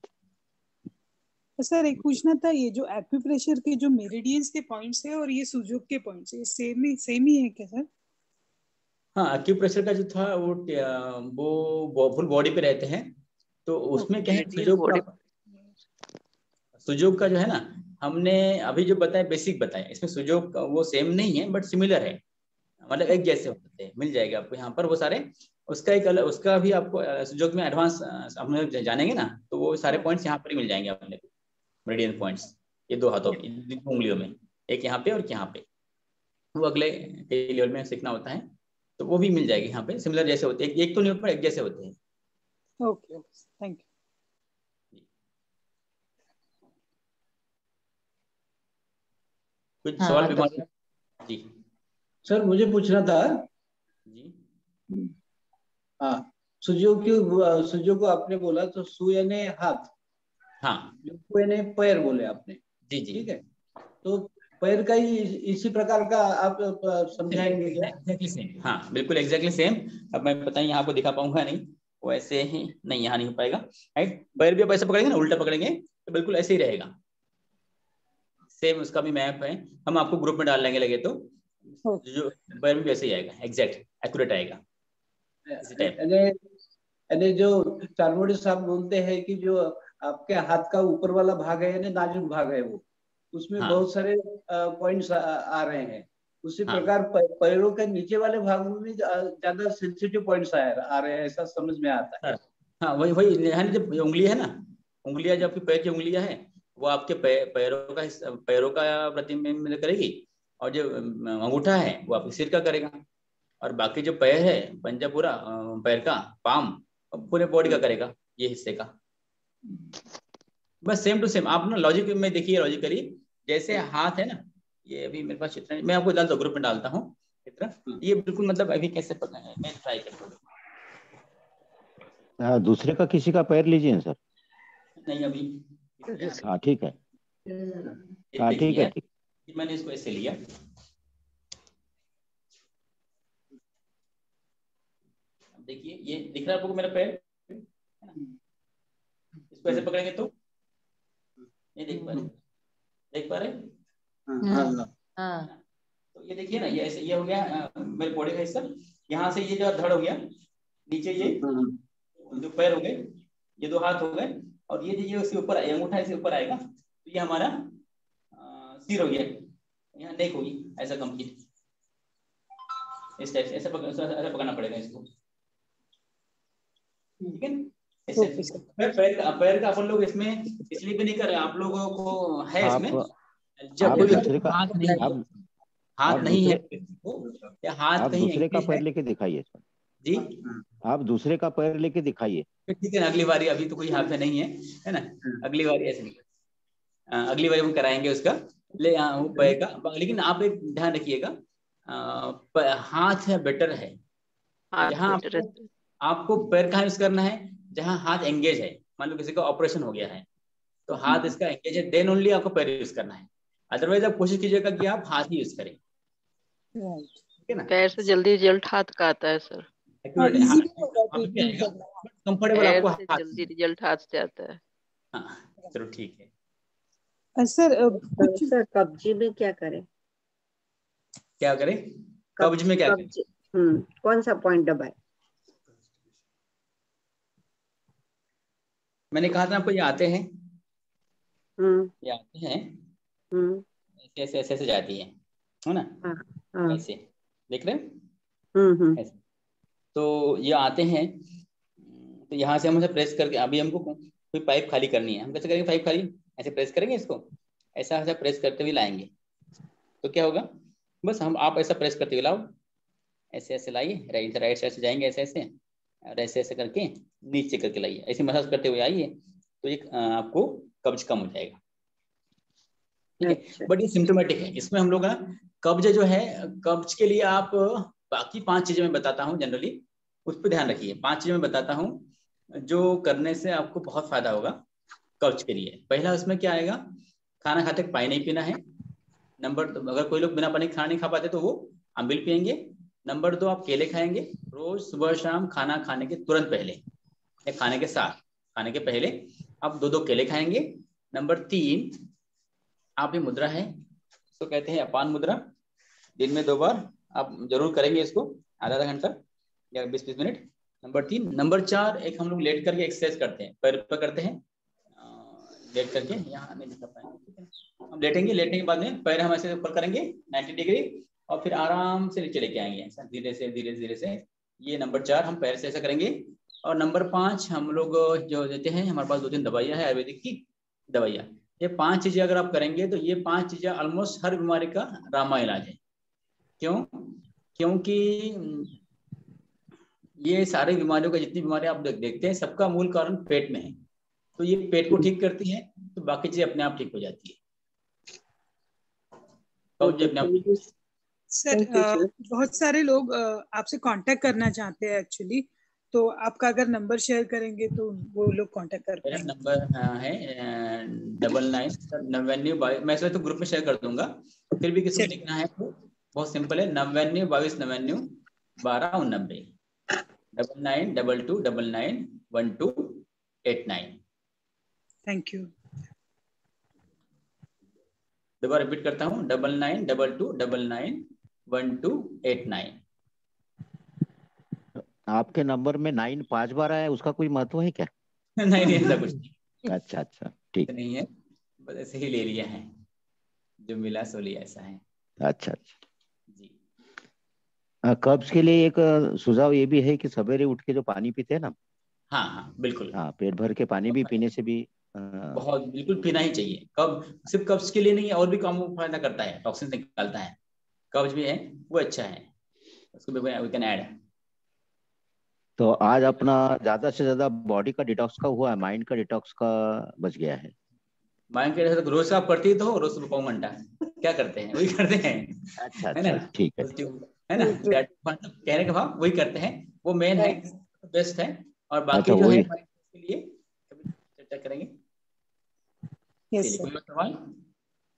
सर, एक पूछना था, ये जो एक्यूप्रेशर के जो मेरिडियंस के पॉइंट्स है और ये सुजोग के पॉइंट्स है, ये सेम ही है क्या सर? हाँ एक्यूप्रेशर का जो था वो फुल बॉडी पे रहते हैं। तो उसमें क्या है, मेरिडियन बॉडी। सुजोग का जो है ना, हमने अभी जो बताया बेसिक बताया, इसमें सुजोग का वो सेम नहीं है बट सिमिलर है, मतलब एक जैसे होते हैं। मिल जाएगा आपको यहाँ पर वो सारे। उसका एक अलग, उसका भी आपको सुजोग में एडवांस हम लोग जानेंगे ना, तो वो सारे पॉइंट्स यहाँ पर ही मिल जाएंगे अपने को, मेरिडियन पॉइंट्स। ये दो हाथों में, इन उंगलियों में, एक यहाँ पे और एक यहाँ पे। वो अगले कई लेवल में सीखना होता है, तो वो भी मिल जाएगी यहाँ पे, सिमिलर जैसे होते हैं, एक तो नहीं होता, एक जैसे होते हैं। Okay, thank you. कुछ सवाल हाँ भी डॉक्टर जी सर, मुझे पूछना था। जी हाँ, सुजो को आपने बोला तो सु यानी हाथ, हाँ जो यानी पैर बोले आपने। जी जी ठीक है, तो पैर का ही इसी प्रकार का आप समझाएंगे क्या? एग्जैक्टली सेम, हाँ बिल्कुल एग्जैक्टली सेम। अब मैं पता नहीं यहाँ आपको दिखा पाऊंगा नहीं, वो ऐसे ही नहीं, यहाँ नहीं हो पाएगा। राइट, पैर भी आप ऐसे पकड़ेंगे ना, उल्टा पकड़ेंगे तो बिल्कुल ऐसे ही रहेगा, सेम उसका भी मैप है। हम आपको ग्रुप में डाल लेंगे लगे तो, जो पैर में भी ऐसे ही आएगा, एग्जैक्ट एक्यूरेट आएगा इसी टाइप। यानी यानी जो चारमोड़ी साहब बोलते हैं कि जो आपके हाथ का ऊपर वाला भाग है यानी नाजुक भाग है, वो उसमें हाँ बहुत सारे पॉइंट्स आ रहे हैं। उसी हाँ प्रकार पैरों के नीचे वाले भाग में भी ज्यादा सेंसिटिव पॉइंट्स आ रहे हैं, ऐसा समझ में आता है। सर, हाँ वही वही है ना, जब उंगली है ना, उंगलियां जो आपकी पैर की उंगलियां हैं, वो आपके पैरों का पैरों का प्रतिबिंब करेगी, और जो अंगूठा है वो आपके सिर का करेगा, और बाकी जो पैर है, पंजा पूरा पैर का पाम पूरे बॉडी का करेगा, ये हिस्से का। बस सेम टू सेम, आप ना लॉजिक में देखिए, लॉजिकली जैसे हाथ है ना, ये अभी मेरे पास चित्र मैं आपको डालता हूँ, ग्रुप में डालता हूँ चित्र। ये बिल्कुल मतलब अभी कैसे पता है, मैं ट्राई करता हूँ। दूसरे का किसी का पैर लीजिए सर। नहीं अभी हाँ ठीक है, ये हाँ ठीक है, देखिए, ठीक। मैंने इसको ऐसे लिया, देखिए ये दिख रहा है आपको मेरा पैर, इसको ऐसे पकड़ेंगे तो ये देख पा रहे हाँ तो ये देखिए ना, ये ऐसे ये हो गया मेरे बॉडी का हिस्सा, यहाँ से ये जो धड़ हो गया, नीचे ये जो पैर हो गए, ये 2 हाथ हो गए, और ये जो इसके ऊपर अंगूठा इसके ऊपर आएगा, तो ये हमारा सिर हो गया, यहाँ नेक होगी ऐसा कंप्लीट, इस टाइप से ऐसा पकड़ना पड़ेगा इसको, ठीक है। ऐसे पैर का अपन लोग इसमें इसलिए भी नहीं कर रहे, आप लोगों को है इसमें जब कोई हाथ नहीं है या हाथ कहीं दूसरे का पैर लेके दिखाइए जी, आप दूसरे का पैर लेके दिखाइए, ठीक है ना। अगली बारी, अभी तो कोई हाथ में नहीं है ना, अगली बारी ऐसे नहीं, अगली बारी हम कराएंगे उसका ले वो पैर का। लेकिन आप एक ध्यान रखिएगा, हाथ है बेटर है, जहाँ आपको पैर कहाँ यूज करना है, जहाँ हाथ एंगेज है। मान लो किसी का ऑपरेशन हो गया है तो हाथ इसका एंगेज है, देन ओनली आपको पैर यूज करना है, अदरवाइज आप कोशिश कीजिएगा कि आप हाथ ही यूज करें, ठीक है ना। पैर से जल्दी रिजल्ट हाथ का आता है सर, कंफर्टेबल आपको हाथ जल्दी रिजल्ट हाथ से आता है। चलो ठीक है सर। सर कब्जे में क्या करें? क्या करें कब्ज में, क्या करें? कौन सा पॉइंट दबाए? मैंने कहा था आपको, ये आते हैं ये आते हैं ऐसे ऐसे ऐसे जाती है ना, ऐसे देख रहे हैं ऐसे, तो ये आते हैं, तो यहाँ से हम उसे प्रेस करके, अभी हमको कोई पाइप खाली करनी है, हम कैसे करेंगे पाइप खाली, ऐसे प्रेस करेंगे इसको, ऐसा ऐसा प्रेस करते हुए लाएंगे, तो क्या होगा, बस हम आप ऐसा प्रेस करते हुए लाओ, ऐसे ऐसे लाइए, राइट साइड से जाएंगे ऐसे ऐसे, और ऐसे ऐसे करके नीचे करके लाइए, ऐसे मसाज करते हुए आइए, तो ये आपको कब्ज कम हो जाएगा, ठीक है। बट ये सिम्टोमेटिक है, इसमें हम लोग कब्ज जो है, कब्ज के लिए आप बाकी 5 चीजें मैं बताता हूँ जनरली, उस पर ध्यान रखिए। 5 चीजें मैं बताता हूँ जो करने से आपको बहुत फायदा होगा कब्ज के लिए। पहला उसमें क्या आएगा, खाना खाते पानी नहीं पीना है। नंबर, अगर कोई लोग बिना पानी खाना नहीं खा पाते तो वो अम्बिल पियेंगे। नंबर 2, आप केले खाएंगे रोज सुबह शाम, खाना खाने के तुरंत पहले या खाने के साथ, खाने के पहले आप 2-2 केले खाएंगे। नंबर 3, आप ये मुद्रा है तो कहते हैं अपान मुद्रा, दिन में 2 बार आप जरूर करेंगे इसको, आधा घंटा या 20-20 मिनट। नंबर 3। नंबर 4, एक हम लोग लेट करके एक्सरसाइज करते हैं, पैर पर करते हैं, लेट करके, यहाँ नहीं दिखा पाएंगे, ठीक है। हम लेटेंगे, लेटने के बाद में पैर हम ऐसे ऊपर करेंगे 90 डिग्री, और फिर आराम से नीचे लेके आएंगे, ऐसा धीरे से धीरे धीरे से। ये नंबर 4 हम पैर से ऐसा करेंगे। और नंबर 5 हम लोग जो देते हैं, हमारे पास 2-3 दवाइयाँ है आयुर्वेदिक की दवाइयाँ, ये 5 चीजें अगर आप करेंगे तो ये 5 चीजें ऑलमोस्ट हर बीमारी का रामा इलाज है। क्यों? क्योंकि ये सारी बीमारियों का, जितनी बीमारियां आप देखते हैं, सबका मूल कारण पेट में है, तो ये पेट को ठीक करती है तो बाकी चीजें अपने आप ठीक हो जाती है। तो अपने आप सर बहुत सारे लोग आपसे कांटेक्ट करना चाहते हैं एक्चुअली, तो आपका अगर नंबर शेयर करेंगे तो वो लोग कांटेक्ट कर पाएंगे। मेरा नंबर है 9992, मैं तो ग्रुप में शेयर कर दूंगा, फिर भी किसी को लिखना है तो बहुत सिंपल है, 9922991289 9922991289। Thank you. दोबारा रिपीट करता हूँ, 9922991289। आपके नंबर में 9 5 बार आया, उसका कोई महत्व है क्या? नहीं ऐसा कुछ नहीं। अच्छा ठीक नहीं है, बस ऐसे ही ले लिया है, जो मिला सो लिया, ऐसा है। अच्छा जी। कब्ज के लिए एक सुझाव ये भी है कि सवेरे उठ के जो पानी पीते हैं ना, हाँ बिल्कुल, हाँ, पेट भर के पानी भी पीने से भी बहुत बिल्कुल पीना ही चाहिए। सिर्फ कब्ज के लिए नहीं, और भी काम फायदा करता है, टॉक्सिन निकालता है, कब्ज भी है वो अच्छा है, उसको वी कैन ऐड। तो आज अपना ज्यादा से ज्यादा बॉडी का डिटॉक्स का हुआ है, माइंड का डिटॉक्स का बच गया है। माइंड के रोज का पढ़ती तो रोज सुबह 5 घंटा क्या करते हैं, वही करते हैं। अच्छा ठीक है ना, कहने का भाव वही करते हैं, वो मेन है, बेस्ट है। और बाकी जो है के लिए चर्चा करेंगे। Yes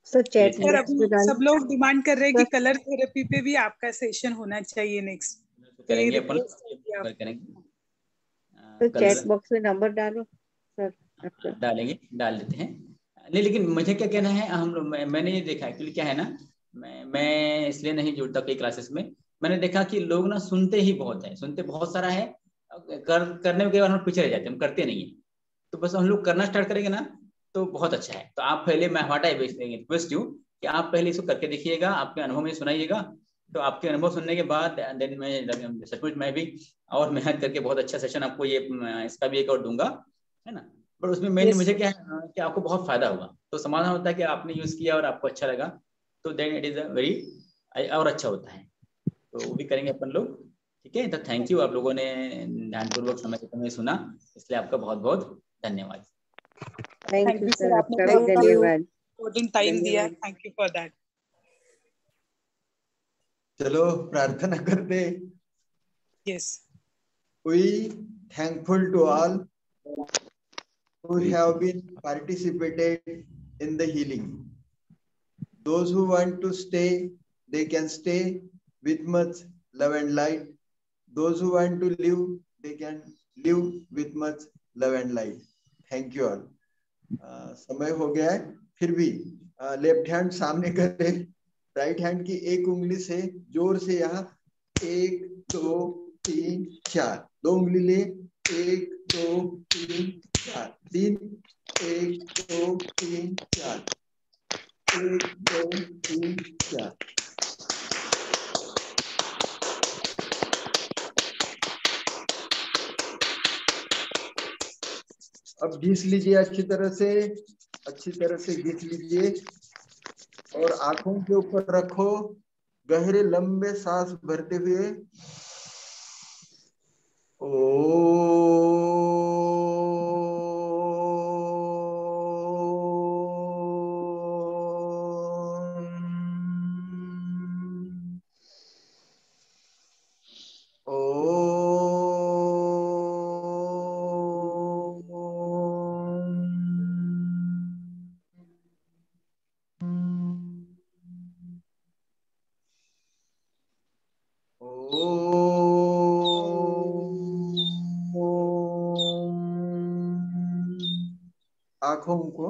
sir. चैट सब लोग डिमांड कर रहे हैं कि कलर थेरेपी पे भी आपका सेशन होना चाहिए नेक्स्ट, करेंगे अपन, करेंगे। तो कल चैट बॉक्स में नंबर डालो सर आपका। डाल देते हैं। नहीं, लेकिन मुझे क्या कहना है, हम लोग मैंने ये देखा एक्चुअली क्या है ना, मैं इसलिए नहीं जुड़ता कई क्लासेस में। मैंने देखा कि लोग ना सुनते ही बहुत है, सुनते बहुत सारा है, करने के बाद हम पीछे रह जाते हैं, हम करते नहीं है। तो बस हम लोग करना स्टार्ट करेंगे ना तो बहुत अच्छा है। तो आप पहले, मैं व्हाट आई रिक्वेस्ट यू कि आप पहले इसको करके देखिएगा, आपके अनुभव में सुनाइएगा। तो आपके अनुभव सुनने के बाद देन मैं सचमुच मैं भी और मेहनत करके बहुत अच्छा सेशन आपको ये इसका भी एक और दूंगा, है ना। पर उसमें मेनली Yes, मुझे sir. क्या है कि आपको बहुत फायदा होगा। तो समाधान होता है कि आपने यूज किया और आपको अच्छा लगा, तो देन इट इज वेरी और अच्छा होता है। तो वो भी करेंगे अपन लोग, ठीक है। तो थैंक यू, आप लोगों ने ध्यानपूर्वक समय सुना, इसलिए आपका बहुत बहुत धन्यवाद। Thank thank you you sir, sir, आपने आपका भी बहुत धन्यवाद। इम्पोर्टेंट टाइम दिया, थैंक यू फॉर दैट। चलो प्रार्थना करते। Yes. We thankful to all who have been participated in the healing. Those who want to stay, they can stay with much love and light. Those who want to live, they can live with much love and light. Thank you all. समय हो गया है, फिर भी left hand सामने करें, right hand की एक उंगली से जोर से यहाँ 1 2 3 4, 2 उंगली ले, 1 2 3 4, 3, 1 2 3 4, 1 2 3 4। अब घिस लीजिए अच्छी तरह से घिस लीजिए और आंखों के ऊपर रखो, गहरे लंबे सांस भरते हुए आंखों को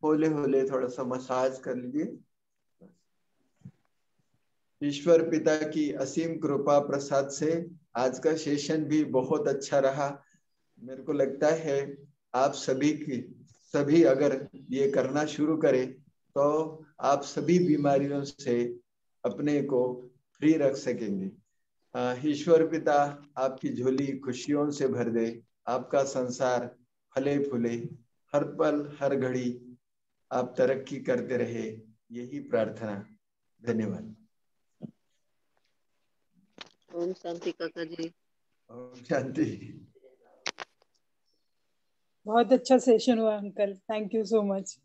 होले होले थोड़ा सा मसाज कर लीजिए। ईश्वर पिता की असीम कृपा प्रसाद से आज का सेशन भी बहुत अच्छा रहा। मेरे को लगता है आप सभी अगर ये करना शुरू करें तो आप सभी बीमारियों से अपने को फ्री रख सकेंगे। ईश्वर पिता आपकी झोली खुशियों से भर दे, आपका संसार फले फूले, हर पल हर घड़ी आप तरक्की करते रहे, यही प्रार्थना। धन्यवाद। ओम शांति काका जी। ओम शांति। बहुत अच्छा सेशन हुआ uncle, thank you so much.